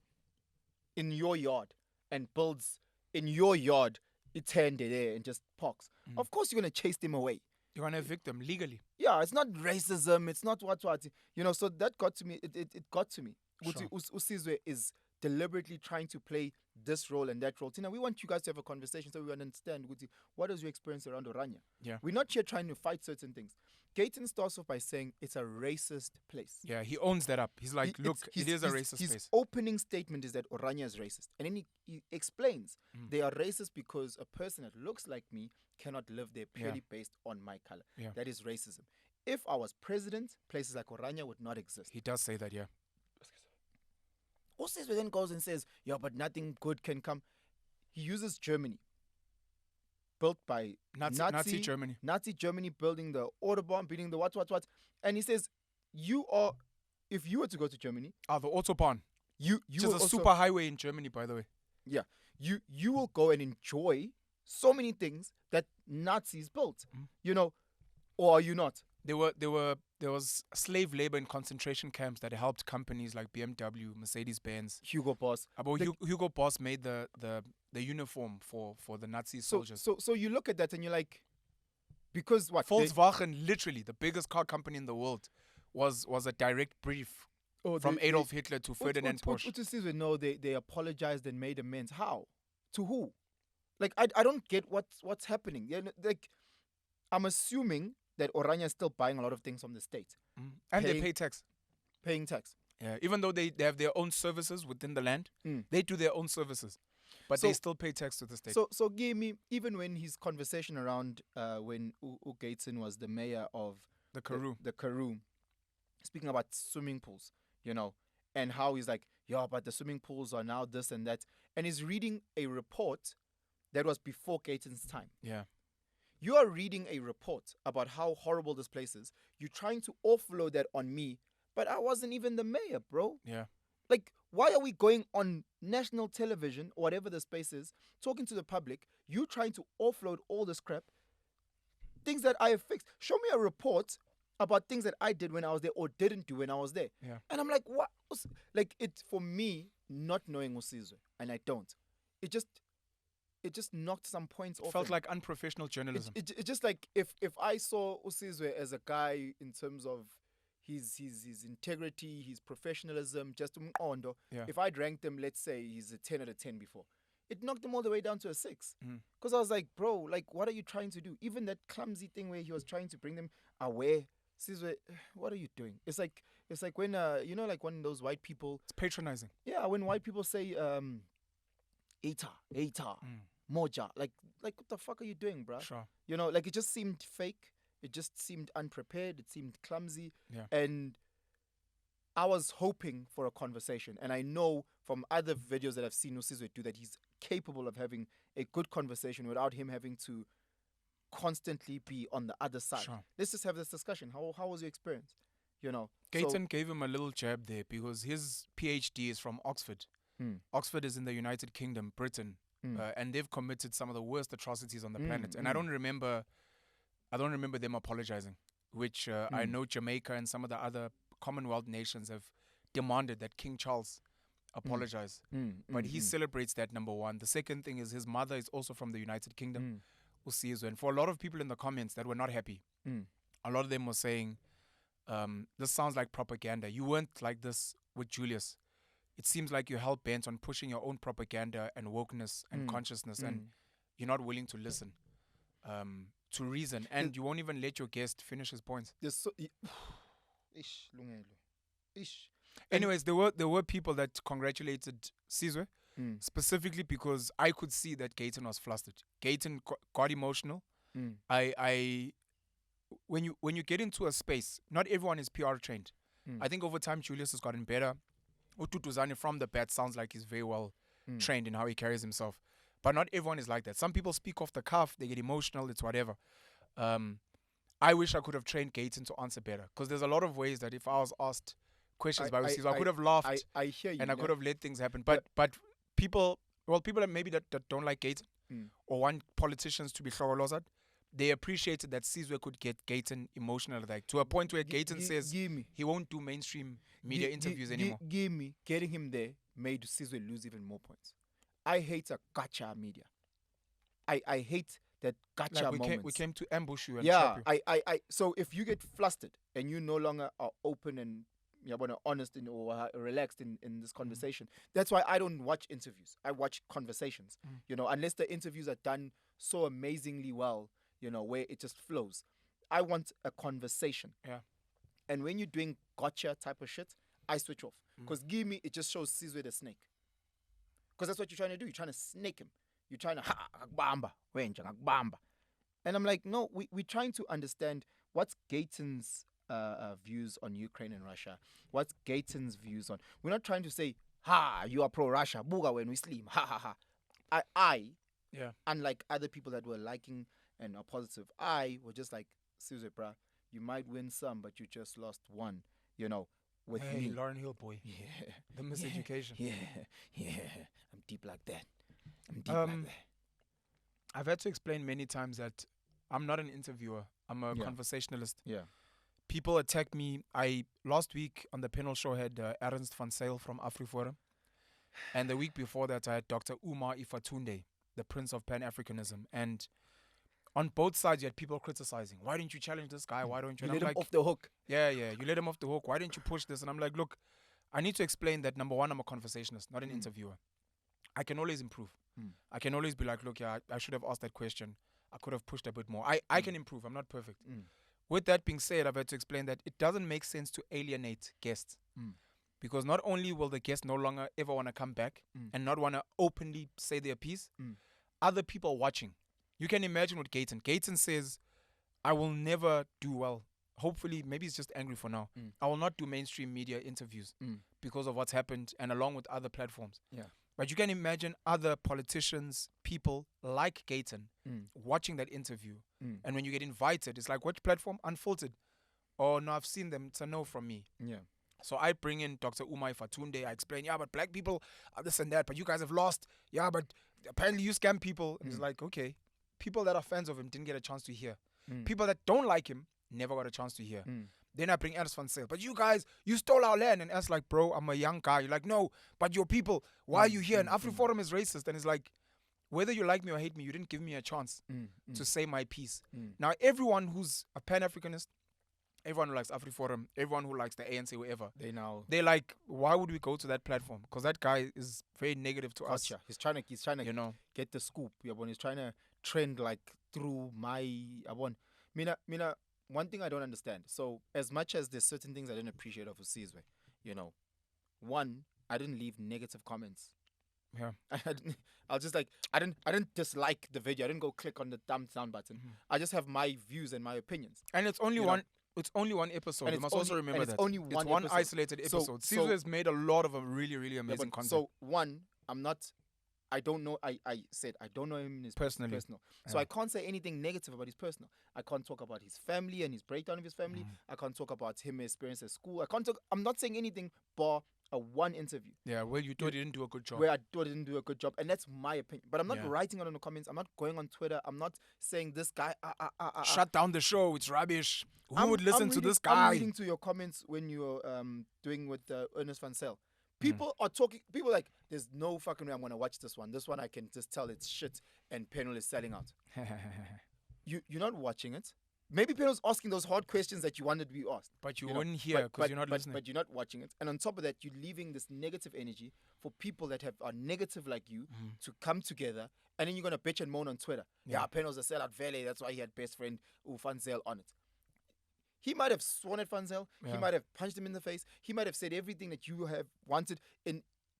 in your yard, and builds in your yard, it's handed there and just parks, of course you're gonna chase them away. You're going to evict them legally. Yeah, it's not racism. It's not what. So that got to me. It got to me. Sure. Sizwe is deliberately trying to play this role and that role. Tina, we want you guys to have a conversation so we understand what is your experience around Orania. Yeah. We're not here trying to fight certain things. Gayton starts off by saying it's a racist place. Yeah, he owns that up. He's like, it is a racist place. His opening statement is that Orania is racist. And then he explains they are racist because a person that looks like me cannot live there purely based on my color. Yeah. That is racism. If I was president, places like Orania would not exist. He does say that, yeah. Sizwe then goes and says, yeah, but nothing good can come. He uses Germany. Built by Nazi Germany. Nazi Germany building the Autobahn, building the what. And he says, if you were to go to Germany... the Autobahn. Which is a super highway in Germany, by the way. Yeah. You will go and enjoy so many things that Nazis built. Or are you not? There was slave labor in concentration camps that helped companies like BMW, Mercedes-Benz. Hugo Boss. Hugo Boss made the uniform for the Nazi soldiers. So you look at that and you're like, because what? Volkswagen, literally the biggest car company in the world, was a direct brief from Adolf Hitler to Ferdinand Porsche. No, they apologized and made amends. How? To who? Like I don't get what's happening. Like I'm assuming that Orania is still buying a lot of things from the state. And they pay tax. Paying tax. Yeah, even though they have their own services within the land, they do their own services. But they still pay tax to the state. So give me, even when his conversation around when Gayton was the mayor of the Karoo, the Karoo, speaking about swimming pools, and how he's like, yeah, but the swimming pools are now this and that. And he's reading a report that was before Gayton's time. Yeah. You are reading a report about how horrible this place is. You're trying to offload that on me, but I wasn't even the mayor, bro. Yeah. Like, why are we going on national television, or whatever the space is, talking to the public, you trying to offload all this crap, things that I have fixed? Show me a report about things that I did when I was there or didn't do when I was there. Yeah. And I'm like, what? Like, it, for me, not knowing Sizwe, and I don't, it just knocked some points off. Felt like unprofessional journalism. It just like, if I saw Sizwe as a guy in terms of his integrity, his professionalism, just if I'd ranked him, let's say he's a 10 out of 10 before, it knocked him all the way down to a 6. Because I was like, bro, like, what are you trying to do? Even that clumsy thing where he was trying to bring them aware. Sizwe, what are you doing? It's like when like when those white people, it's patronizing. Yeah, when white people say Eta, Moja, like what the fuck are you doing, bruh? Sure. Like, it just seemed fake. It just seemed unprepared. It seemed clumsy. Yeah. And I was hoping for a conversation, and I know from other videos that I've seen Sizwe do that he's capable of having a good conversation without him having to constantly be on the other side. Sure. Let's just have this discussion. How was your experience? You know, Gayton gave him a little jab there because his PhD is from Oxford. Oxford is in the United Kingdom, Britain, and they've committed some of the worst atrocities on the planet. And I don't remember them apologizing, which I know Jamaica and some of the other Commonwealth nations have demanded that King Charles apologize. But he celebrates that, number one. The second thing is his mother is also from the United Kingdom, Sizwe. And for a lot of people in the comments that were not happy, a lot of them were saying, this sounds like propaganda. You weren't like this with Julius. It seems like you're hell-bent on pushing your own propaganda and wokeness and consciousness, and you're not willing to listen to reason, and you won't even let your guest finish his points. Anyways, there were people that congratulated Sizwe, specifically because I could see that Gayton was flustered. Gayton got emotional. When you get into a space, not everyone is PR trained. I think over time Julius has gotten better. Ututuzane from the bat sounds like he's very well trained in how he carries himself. But not everyone is like that. Some people speak off the cuff, they get emotional, it's whatever. I wish I could have trained Gayton to answer better, because there's a lot of ways that if I was asked questions by Sizwe, I could have laughed I hear you, and I could have let things happen. But people that maybe that don't like Gayton or want politicians to be hlogolozad, they appreciated that Sizwe could get Gayton emotional, like to a point where Gayton says he won't do mainstream media interviews anymore. Getting him there made Sizwe lose even more points. I hate a gotcha media. I hate that gotcha moments. We came to ambush you and trap you. So if you get flustered and you no longer are open and honest or relaxed in this conversation, that's why I don't watch interviews. I watch conversations. Unless the interviews are done so amazingly well, where it just flows. I want a conversation. Yeah. And when you're doing gotcha type of shit, I switch off. Because it just shows Sizwe the snake. Because that's what you're trying to do. You're trying to snake him. You're trying to and I'm like, no, we're trying to understand what's Gayton's views on Ukraine and Russia. What's Gayton's views on... We're not trying to say, you are pro-Russia, booga when we sleep, I unlike other people that were liking and are positive, I was just like, Sizwe, bruh, you might win some, but you just lost one, with me. Lauren Hill boy. Yeah. The miseducation. Yeah. I'm deep like that. I've had to explain many times that I'm not an interviewer. I'm a conversationalist. Yeah. People attack me. Last week on the panel show had Ernst van Zyl from AfriForum. And the week before that I had Dr. Umar Ifatunde, the Prince of Pan-Africanism. And on both sides, you had people criticizing. Why didn't you challenge this guy? Why don't you? You let him off the hook. Yeah. You let him off the hook. Why didn't you push this? And I'm like, look, I need to explain that, number one, I'm a conversationalist, not an interviewer. I can always improve. I can always be like, look, I should have asked that question. I could have pushed a bit more. I can improve. I'm not perfect. With that being said, I've had to explain that it doesn't make sense to alienate guests. Because not only will the guest no longer ever want to come back and not want to openly say their piece, other people watching. You can imagine what Gayton. Gayton says, I will never do well. Hopefully, maybe he's just angry for now. I will not do mainstream media interviews because of what's happened and along with other platforms. Yeah. But you can imagine other politicians, people like Gayton watching that interview. And when you get invited, it's like, which platform? Unfiltered. Oh, no, I've seen them. It's a no from me. Yeah. So I bring in Dr. Umar Ifatunde. I explain, but black people are this and that, but you guys have lost. Yeah, but apparently you scam people. And it's like, okay. People that are fans of him didn't get a chance to hear. People that don't like him never got a chance to hear. Then I bring Ernst van Zyl. But you guys, you stole our land. And Ernst's like, bro, I'm a young guy. You're like, no, but your people, why are you here? And AfriForum is racist. And it's like, whether you like me or hate me, you didn't give me a chance to say my piece. Now, everyone who's a Pan-Africanist, everyone who likes AfriForum, everyone who likes the ANC, whoever, they're like, why would we go to that platform? Because that guy is very negative to us. He's trying to get the scoop. He's trying to trend like through my Mina, one thing I don't understand. So as much as there's certain things I didn't appreciate of Sizwe, one, I didn't leave negative comments. Yeah. I was just like, I didn't dislike the video. I didn't go click on the thumbs down button. I just have my views and my opinions. And it's only one. It's only one episode. And You it's must only- also remember and it's that. only It's one one episode. isolated So- episode. so- Sizwe has made a lot of really, really Yeah, amazing but content. so one, I'm not. I don't know. I said I don't know him in his Personally. personal. So Yeah. I can't say anything negative about his personal. I can't talk about his family and his breakdown of his family. Mm. I can't talk about him experience at school. I can't talk. I'm not saying anything bar a one interview Yeah, well, you thought he didn't do a good job. where I thought he didn't do a good job, and that's my opinion. But I'm not Yeah. writing it on the comments. I'm not going on Twitter. I'm not saying this guy. Shut down the show. It's rubbish. Who I'm- would listen I'm to reading- this I'm guy? reading to your comments when you're doing with Ernest Van Zyl. People are talking. People are like, there's no fucking way I'm gonna watch this one. This one I can just tell it's shit, and Penuel is selling out. You're not watching it. Maybe Penuel's asking those hard questions that you wanted to be asked. But you know, wouldn't hear because you're not listening. But you're not watching it. And on top of that, you're leaving this negative energy for people that are negative like you to come together. And then you're going to bitch and moan on Twitter. Yeah, Penuel's a sellout Vele. That's why he had best friend Van Zyl on it. He might have sworn at Van Zyl. He Yeah. might have punched him in the face. He might have said everything that you have wanted.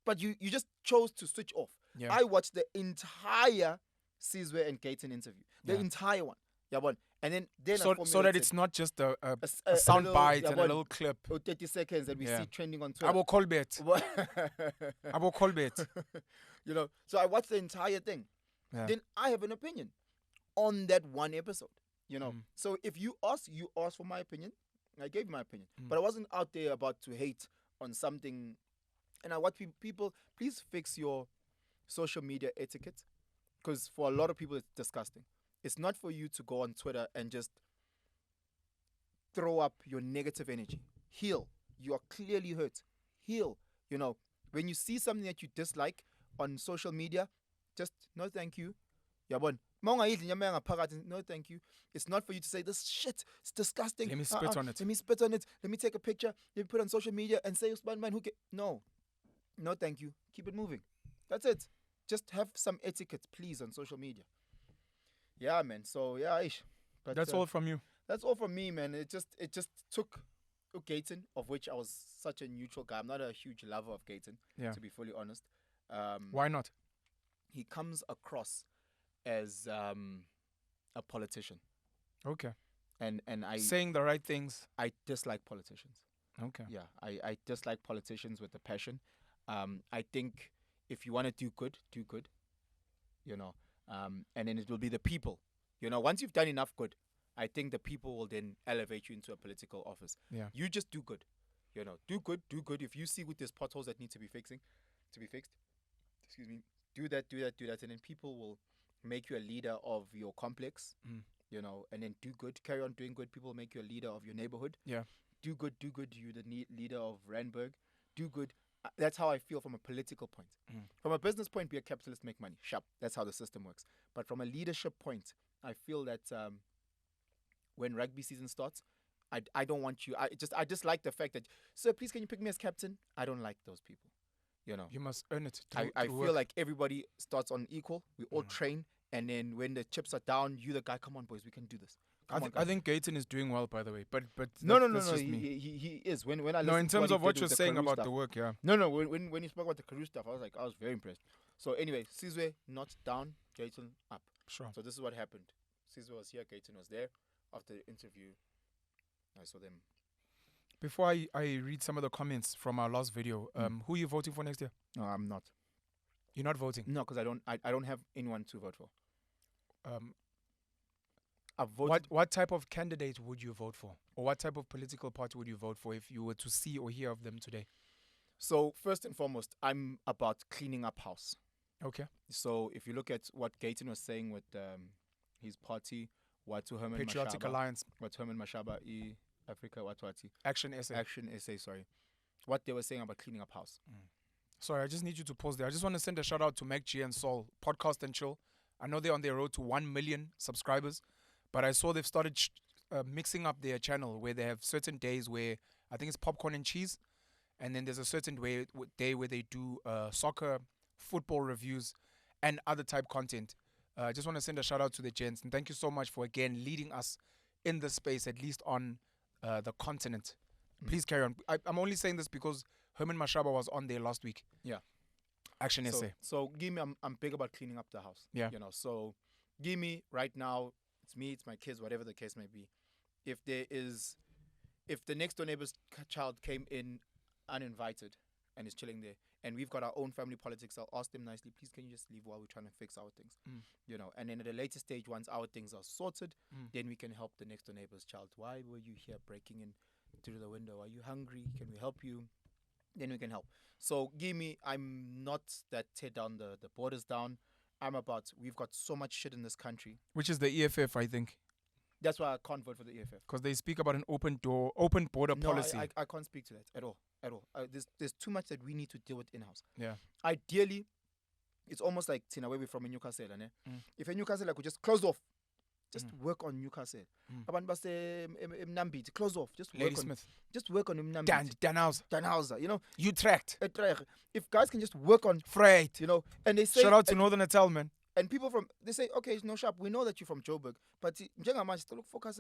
But you just chose to switch off. Yeah. I watched the entire Sizwe and Gayton interview. The Yeah. entire one. Yeah, one. And then I So that formulated it's not just a a sound little- bite yeah, and a one- little clip. 30 seconds that we Yeah. see trending on Twitter. Abo Colbert. Abo Colbert. You know, so I watched the entire thing. Yeah. Then I have an opinion on that one episode. You know, Mm. so if you ask for my opinion. I gave my opinion, Mm. but I wasn't out there about to hate on something. And I want people, please fix your social media etiquette, because for a lot of people it's disgusting. It's not for you to go on Twitter and just throw up your negative energy. Heal. You are clearly hurt. Heal. You know, when you see something that you dislike on social media, just no thank you. Yabon. No thank you. It's not for you to say this shit. It's disgusting. Let me spit on it. Let me spit on it. Let me take a picture. Let me put it on social media and say, man, who no. No thank you. Keep it moving. That's it. Just have some etiquette, please, on social media. Yeah, man. So yeah, but That's all from you. That's all from me, man. It just took Gayton, of which I was such a neutral guy. I'm not a huge lover of Gayton, Yeah. to be fully honest. Why not? He comes across as a politician, Okay. and I Saying the right things. I dislike politicians. Okay. Yeah, I dislike politicians with a passion. I think if you want to do good, you know, and then it will be the people. You know, once you've done enough good, I think the people will then elevate you into a political office. Yeah. You just do good. You know, do good. If you see with there's potholes that need to be fixed, excuse me, do that, and then people will make you a leader of your complex. Mm. You know, and then do good, carry on doing good. People will make you a leader of your neighborhood. Yeah. Do good. You're the leader of Randburg. Do good. That's how I feel from a political point. Mm. From a business point, be a capitalist, make money. Sharp. That's how the system works. But from a leadership point, I feel that when rugby season starts, I don't want you. I just like the fact that, sir, please can you pick me as captain? I don't like those people. You know. You must earn it. I feel like everybody starts on equal. We all train, and then when the chips are down, you the guy. Come on, boys, we can do this. I think Gayton is doing well, by the way. But No. that's just me. He is. When I No, listen in to terms of he what did you're with the saying Karoo about stuff. the work, yeah. No. When you spoke about the Karoo stuff, I was very impressed. So anyway, Sizwe not down, Gayton up. Sure. So this is what happened. Sizwe was here, Gayton was there. After the interview, I saw them. Before I read some of the comments from our last video, who are you voting for next year? No, I'm not. You're not voting. No, because I don't have anyone to vote for. I've voted. What type of candidate would you vote for? Or what type of political party would you vote for if you were to see or hear of them today? So first and foremost, I'm about cleaning up house. Okay. So if you look at what Gayton was saying with his party, Watu Herman Patriotic Mashaba, Alliance, Watu Herman Mashaba, Africa, Watu Action SA. Action SA, sorry. What they were saying about cleaning up house. Sorry, I just need you to pause there. I just want to send a shout out to Mac G and Sol, Podcast and Chill. I know they're on their road to 1 million subscribers, but I saw they've started mixing up their channel where they have certain days where I think it's popcorn and cheese, and then there's a certain day where they do soccer, football reviews, and other type content. I just want to send a shout out to the gents, and thank you so much for again leading us in this space, at least on the continent. Please carry on. I'm only saying this because Herman Mashaba was on there last week. Yeah. Action SA. So give me, I'm big about cleaning up the house. Yeah. You know, so give me right now, it's me, it's my kids, whatever the case may be. If there is if the next door neighbor's child came in uninvited and is chilling there, and we've got our own family politics, I'll ask them nicely, please, can you just leave while we're trying to fix our things? You know, and then at a later stage, once our things are sorted, then we can help the next door neighbor's child. Why were you here breaking in through the window? Are you hungry? Can we help you? Then we can help. So I'm not that tear down the borders down. I'm about, we've got so much shit in this country. Which is the EFF, I think. That's why I can't vote for the EFF. Because they speak about an open border policy. I can't speak to that at all. There's too much that we need to deal with in-house. Yeah. Ideally, it's almost like Tina, where we're from in Newcastle. If a Newcastle could just close off, just work on Newcastle. Abantu base Mnambithi, close off. Just work on Mnambithi. Danhauser, you know. Utrecht. If guys can just work on Freight, you know, and they say, shout out to Northern Natal, man. And people they say, okay, no sharp, we know that you're from Joburg, but njengamanje still look focus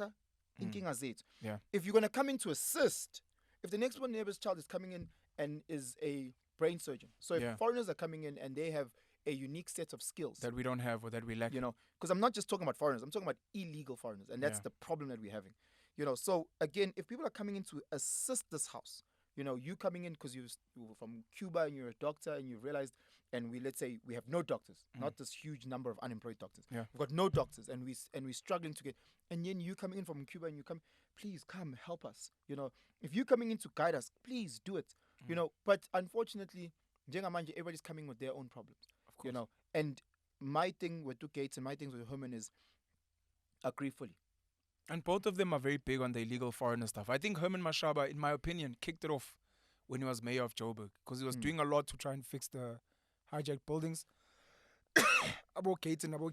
inkinga zethu. Yeah. If you're gonna come in to assist, if the next one neighbor's child is coming in and is a brain surgeon, so if foreigners are coming in and they have a unique set of skills that we don't have or that we lack, you know, because I'm not just talking about foreigners, I'm talking about illegal foreigners, and that's the problem that we're having, you know. So again, if people are coming in to assist this house, you know, you coming in because you were from Cuba and you're a doctor and you've realized, and let's say we have no doctors, not this huge number of unemployed doctors. Yeah. We've got no doctors, and we're struggling to get. And then you coming in from Cuba and you come, please come help us. You know, if you're coming in to guide us, please do it. You know, but unfortunately, njengamanje, everybody's coming with their own problems. Of course. You know, and my thing with Gayton and my things with Herman is agree fully. And both of them are very big on the illegal foreigner stuff. I think Herman Mashaba, in my opinion, kicked it off when he was mayor of Joburg, because he was doing a lot to try and fix the hijacked buildings. Abo Gayton, Abo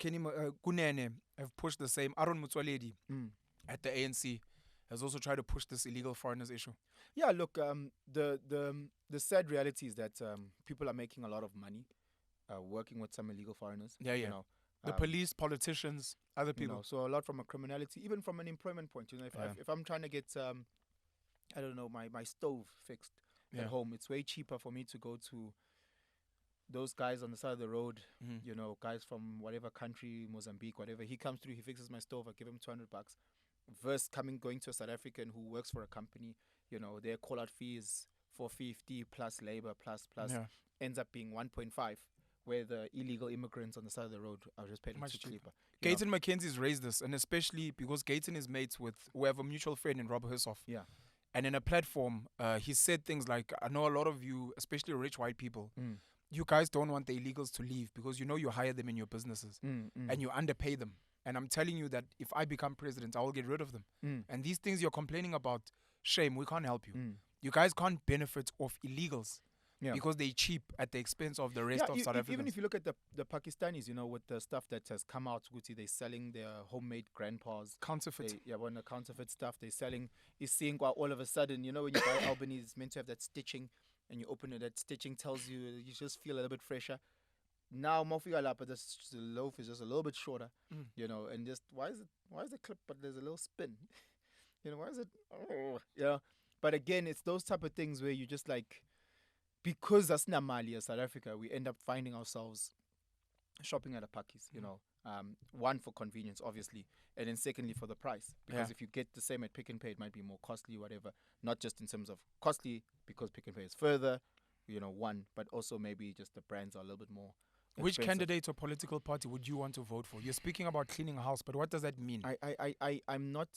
Kunene have pushed the same. Aaron Mutsoaledi at the ANC has also tried to push this illegal foreigners issue. Yeah, look, the sad reality is that people are making a lot of money working with some illegal foreigners. Yeah. You know, the police, politicians, other people. You know, so a lot from a criminality, even from an employment point. You know, if I'm trying to get, I don't know, my stove fixed at home, it's way cheaper for me to go to those guys on the side of the road, you know, guys from whatever country, Mozambique, whatever. He comes through, he fixes my stove, I give him $200. Versus going to a South African who works for a company, you know, their call-out fee is $450 plus labor plus ends up being 1.5, where the illegal immigrants on the side of the road are just paid much cheaper. Gayton Mackenzie's raised this, and especially because Gayton is mates with, we have a mutual friend in Rob Hersoff. Yeah. And in a platform, he said things like, I know a lot of you, especially rich white people, you guys don't want the illegals to leave because you know you hire them in your businesses and you underpay them. And I'm telling you that if I become president, I will get rid of them. And these things you're complaining about, shame, we can't help you. You guys can't benefit off illegals because they're cheap at the expense of the rest of South Africans. Even if you look at the Pakistanis, you know, with the stuff that has come out, they're selling their homemade grandpas. Counterfeit. When the counterfeit stuff they're selling is seeing all of a sudden, you know, when you buy Albany, it's meant to have that stitching, and you open it, that stitching tells you just feel a little bit fresher. Now Mofika Lapa, the loaf is just a little bit shorter, you know, and just why is the clip but there's a little spin? You know, why is it but again, it's those type of things where you just like, because that's Mali South Africa, we end up finding ourselves shopping at a Pakis, you know. One, for convenience, obviously, and then secondly for the price, because if you get the same at Pick n Pay, it might be more costly, whatever. Not just in terms of costly because Pick n Pay is further, you know, one, but also maybe just the brands are a little bit more expensive. Which candidate or political party would you want to vote for? You're speaking about cleaning a house, but what does that mean? I'm not.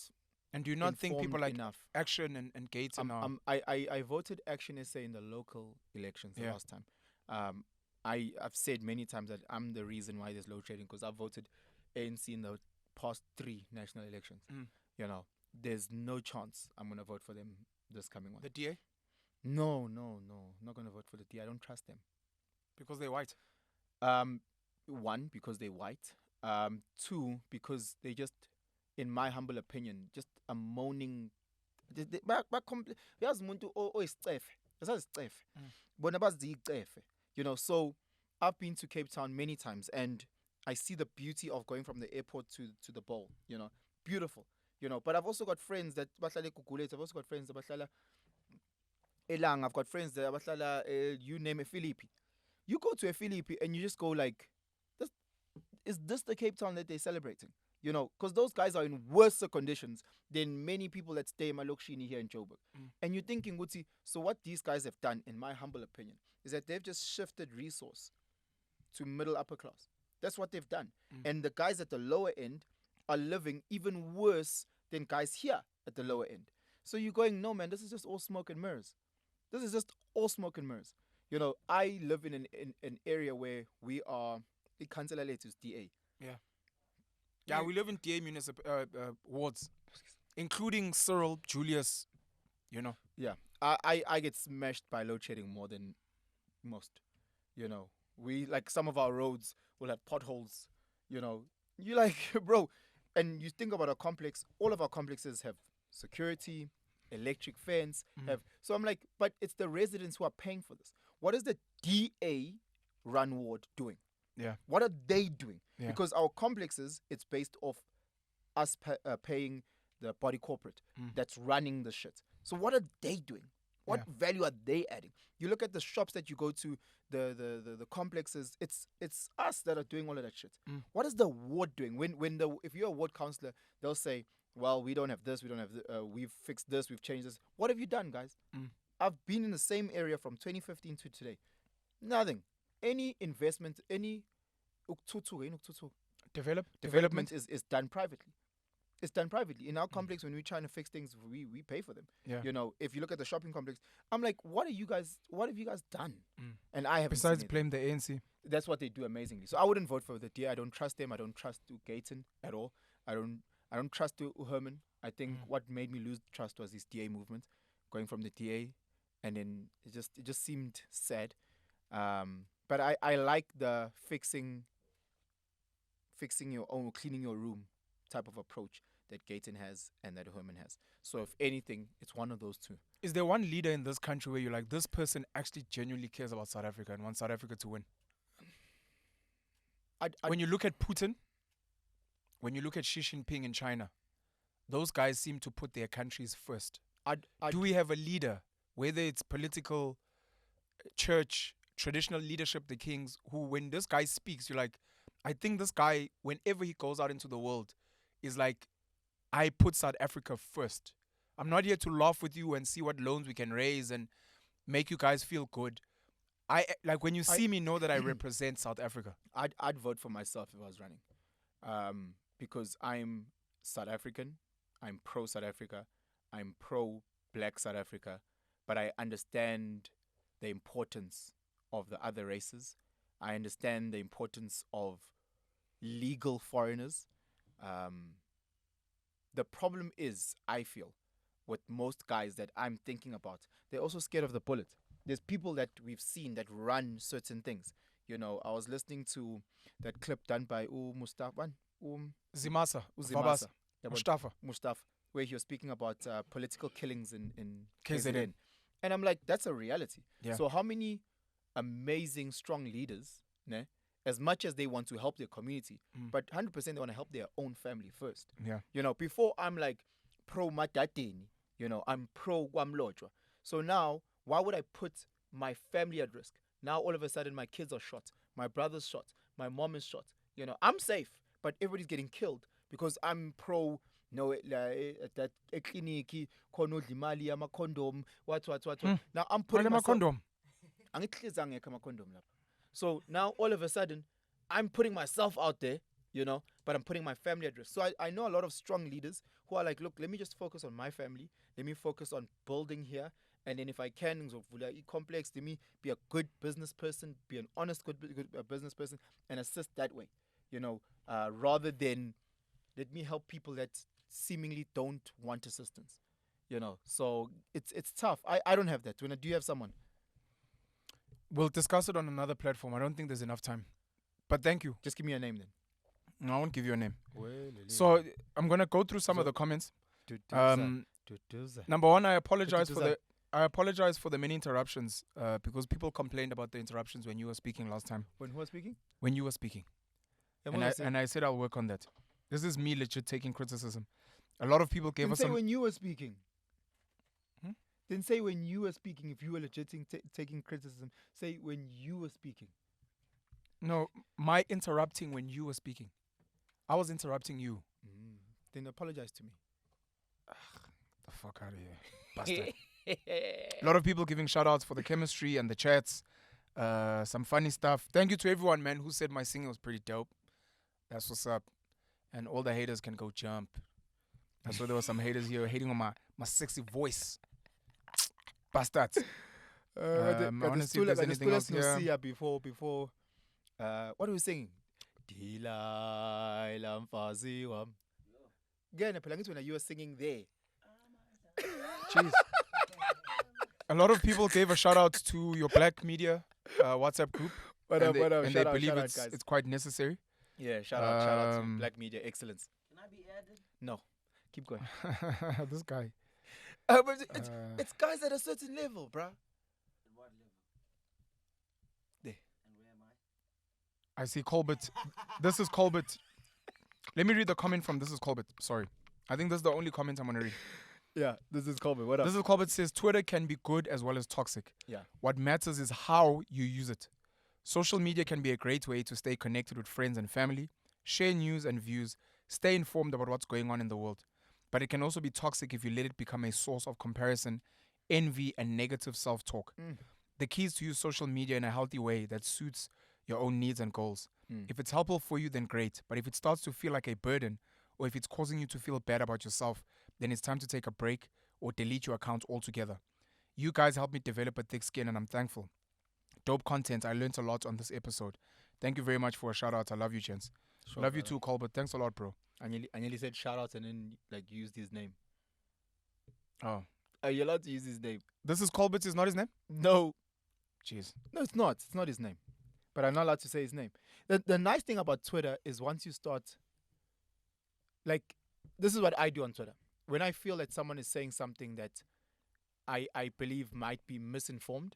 And do you not think people like enough. Action and Gayton are... I voted Action SA in the local elections the last time. I've said many times that I'm the reason why there's load shedding, because I've voted ANC in the past 3 national elections. You know, there's no chance I'm going to vote for them this coming one. The DA? No. Not going to vote for the DA. I don't trust them. Because they're white? 1, because they're white. 2, because they just, in my humble opinion, just a moaning. You know, so I've been to Cape Town many times, and I see the beauty of going from the airport to the bowl, you know, beautiful, you know. But I've also got friends that bahlala eGugulethu, I've also got friends that bahlala eLanga, I've got friends that bahlala you name a Philippi. You go to a Philippi and you just go like, is this the Cape Town that they're celebrating? You know, because those guys are in worse conditions than many people that stay in Malokshini here in Joburg. And you're thinking, Guti, so what these guys have done, in my humble opinion, is that they've just shifted resource to middle upper class. That's what they've done. And the guys at the lower end are living even worse than guys here at the lower end. So you're going, no, man, this is just all smoke and mirrors. This is just all smoke and mirrors. You know, I live in an area where we are, the council is DA. Yeah, we live in DA wards, including Cyril, Julius, you know. Yeah, I get smashed by load shedding more than most. You know, we, like, some of our roads will have potholes. You know, you like, bro, and you think about our complex, all of our complexes have security, electric fence, so I'm like, but it's the residents who are paying for this. What is the DA run ward doing? Yeah. What are they doing? Yeah. Because our complexes, it's based off us paying the body corporate that's running the shit. So what are they doing? What value are they adding? You look at the shops that you go to, the complexes. It's us that are doing all of that shit. What is the ward doing? If you're a ward councillor, they'll say, well, we don't have this, we don't have we've fixed this, we've changed this. What have you done, guys? I've been in the same area from 2015 to today. Nothing. Any investment, any development is done privately. It's done privately. In our complex, when we're trying to fix things, we pay for them. Yeah. You know, if you look at the shopping complex, I'm like, what have you guys done? And I haven't Besides seen it. blame the ANC. That's what they do amazingly. So I wouldn't vote for the DA. I don't trust them. I don't trust Gayton at all. I don't trust Herman. I think what made me lose trust was his DA movement, going from the DA, and then it just seemed sad. But I like the fixing your own, cleaning your room type of approach that Gayton has and that Herman has. So if anything, it's one of those two. Is there one leader in this country where you're like, this person actually genuinely cares about South Africa and wants South Africa to win? When you look at Putin, when you look at Xi Jinping in China, those guys seem to put their countries first. Do we have a leader, whether it's political, church, traditional leadership, the kings, who, when this guy speaks, you're like, I think this guy, whenever he goes out into the world, is like, I put South Africa first. I'm not here to laugh with you and see what loans we can raise and make you guys feel good. Like, when you see me, know that I represent South Africa. I'd vote for myself if I was running, because I'm South African. I'm pro South Africa. I'm pro Black South Africa, but I understand the importance of the other races. I understand the importance of legal foreigners. The problem is, I feel, with most guys that I'm thinking about, they're also scared of the bullet. There's people that we've seen that run certain things. You know, I was Listening to that clip done by Mustafa. Zimasa. Mustafa. Where he was speaking about political killings in KZN. And I'm like, that's a reality. Yeah. So how many amazing, strong leaders, ne, as much as they want to help their community, but 100% they want to help their own family first. Yeah. You know, before I'm like pro Matateni, you know, I'm pro Gwamlojwa. So now, why would I put my family at risk? Now all of a sudden my kids are shot, my brother's shot, my mom is shot. You know, I'm safe, but everybody's getting killed because I'm pro. No, that clinic, kono limali, ama condom, what. Now I'm putting myself. Condom. So now all of a sudden, I'm putting myself out there, you know, but I'm putting my family at risk. So I know a lot of strong leaders who are like, look, let me just focus on my family. Let me focus on building here. And then if I can, complex, let me be a good business person, be an honest, good business person, and assist that way, you know, rather than let me help people that seemingly don't want assistance, you know. So it's tough. I don't have that. Do you have someone? We'll discuss it on another platform. I don't think there's enough time. But thank you. Just give me a name then. No, I won't give you a name. So I'm going to go through some of the comments. Number one, I apologize for the many interruptions because people complained about the interruptions when you were speaking last time. When who was speaking? When you were speaking. And I said I'll work on that. This is me legit taking criticism. A lot of people gave us some... when you were speaking. Then say when you were speaking, if you were legit taking criticism, say when you were speaking. No, my interrupting when you were speaking. I was interrupting you. Then apologize to me. The fuck out of here. Bastard. A lot of people giving shout outs for the chemistry and the chats. Some funny stuff. Thank you to everyone, man, who said my singing was pretty dope. That's what's up. And all the haters can go jump. I saw there were some haters here hating on my sexy voice. Bastards. I want to see if there's anything else here. Before, what are we singing? Delilah mfazi wam. Again, when you were singing there. Jeez. A lot of people gave a shout out to your Black Media WhatsApp group. And they believe it's quite necessary. Yeah, shout out to Black Media Excellence. Can I be added? No. Keep going. This guy. But it's guys at a certain level, bruh. At what level? There. And where am I see Colbert. This is Colbert. Let me read the comment from This is Colbert. Sorry. I think this is the only comment I'm going to read. Yeah, this is Colbert. What up? This is Colbert says, Twitter can be good as well as toxic. Yeah. What matters is how you use it. Social media can be a great way to stay connected with friends and family, share news and views, stay informed about what's going on in the world. But it can also be toxic if you let it become a source of comparison, envy, and negative self-talk. The key is to use social media in a healthy way that suits your own needs and goals. If it's helpful for you, then great. But if it starts to feel like a burden, or if it's causing you to feel bad about yourself, then it's time to take a break or delete your account altogether. You guys helped me develop a thick skin, and I'm thankful. Dope content. I learned a lot on this episode. Thank you very much for a shout out. I love you, gents. Sure, love you too, Colbert. Thanks a lot, bro. I nearly said shout out and then used his name. Oh. Are you allowed to use his name? This is Colbert, is not his name? No. Jeez. No, it's not. It's not his name. But I'm not allowed to say his name. The nice thing about Twitter is once you start, this is what I do on Twitter. When I feel that someone is saying something that I believe might be misinformed,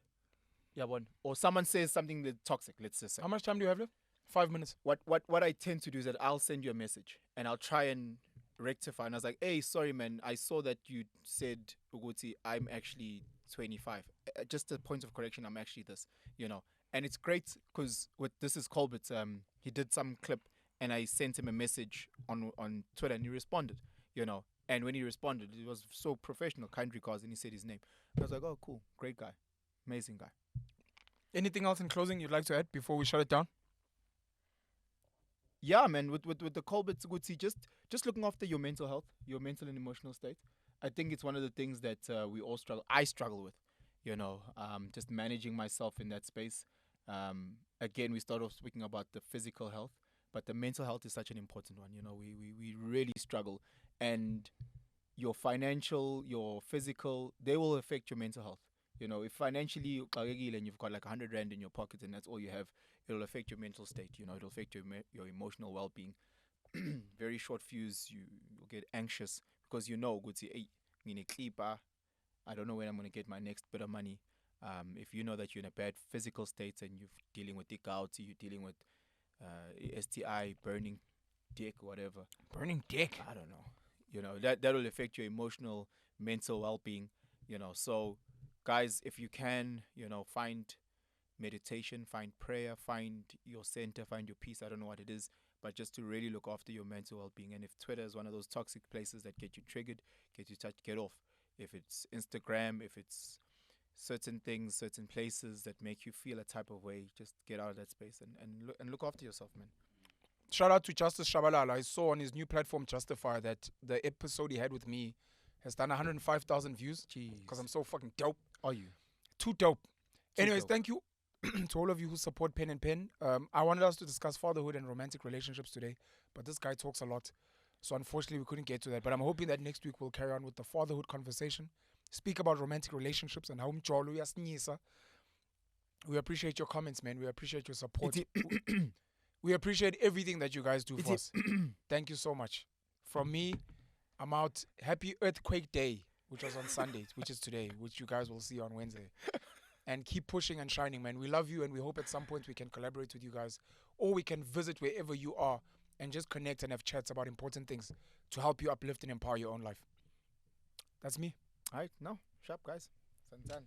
or someone says something that's toxic, let's just say. How much time do you have left? 5 minutes. What I tend to do is that I'll send you a message and I'll try and rectify. And I was like, hey, sorry, man. I saw that you said, Uguti, I'm actually 25. Just a point of correction, I'm actually this, And it's great because with This is Colbert, he did some clip and I sent him a message on Twitter and he responded, And when he responded, it was so professional, kind regards, and he said his name. I was like, oh, cool. Great guy. Amazing guy. Anything else in closing you'd like to add before we shut it down? Yeah, man, with the Colbert Guti, just looking after your mental health, your mental and emotional state. I think it's one of the things that we all I struggle with, just managing myself in that space. Again, we started off speaking about the physical health, but the mental health is such an important one. We really struggle. And your financial, your physical, they will affect your mental health. If financially and you've got like 100 rand in your pocket and that's all you have, it'll affect your mental state. It'll affect your emotional well-being. Very short fuse. You'll get anxious because Guti, hey, I don't know when I'm going to get my next bit of money. If you know that you're in a bad physical state and you're dealing with gout, you're dealing with STI, burning dick, whatever. Burning dick? I don't know. That will affect your emotional, mental well-being. So guys, if you can, find meditation, find prayer, find your center, find your peace. I don't know what it is, but just to really look after your mental well-being. And if Twitter is one of those toxic places that get you triggered, get you touched, get off. If it's Instagram, if it's certain things, certain places that make you feel a type of way, just get out of that space and look after yourself, man. Shout out to Justice Shabalala. I saw on his new platform, Justify, that the episode he had with me has done 105,000 views. Jeez. Because I'm so fucking dope. Are you? Too dope. Anyways, dope. Thank you to all of you who support Pen and Pen. I wanted us to discuss fatherhood and romantic relationships today, but this guy talks a lot. So unfortunately, we couldn't get to that. But I'm hoping that next week we'll carry on with the fatherhood conversation, speak about romantic relationships and how mjolo yasinyisa. We appreciate your comments, man. We appreciate your support. We appreciate everything that you guys do for us. Thank you so much. From me, I'm out. Happy Earthquake Day, which was on Sunday, which is today, which you guys will see on Wednesday. And keep pushing and shining, man. We love you, and we hope at some point we can collaborate with you guys, or we can visit wherever you are and just connect and have chats about important things to help you uplift and empower your own life. That's me. All right, no, sharp guys. Santan.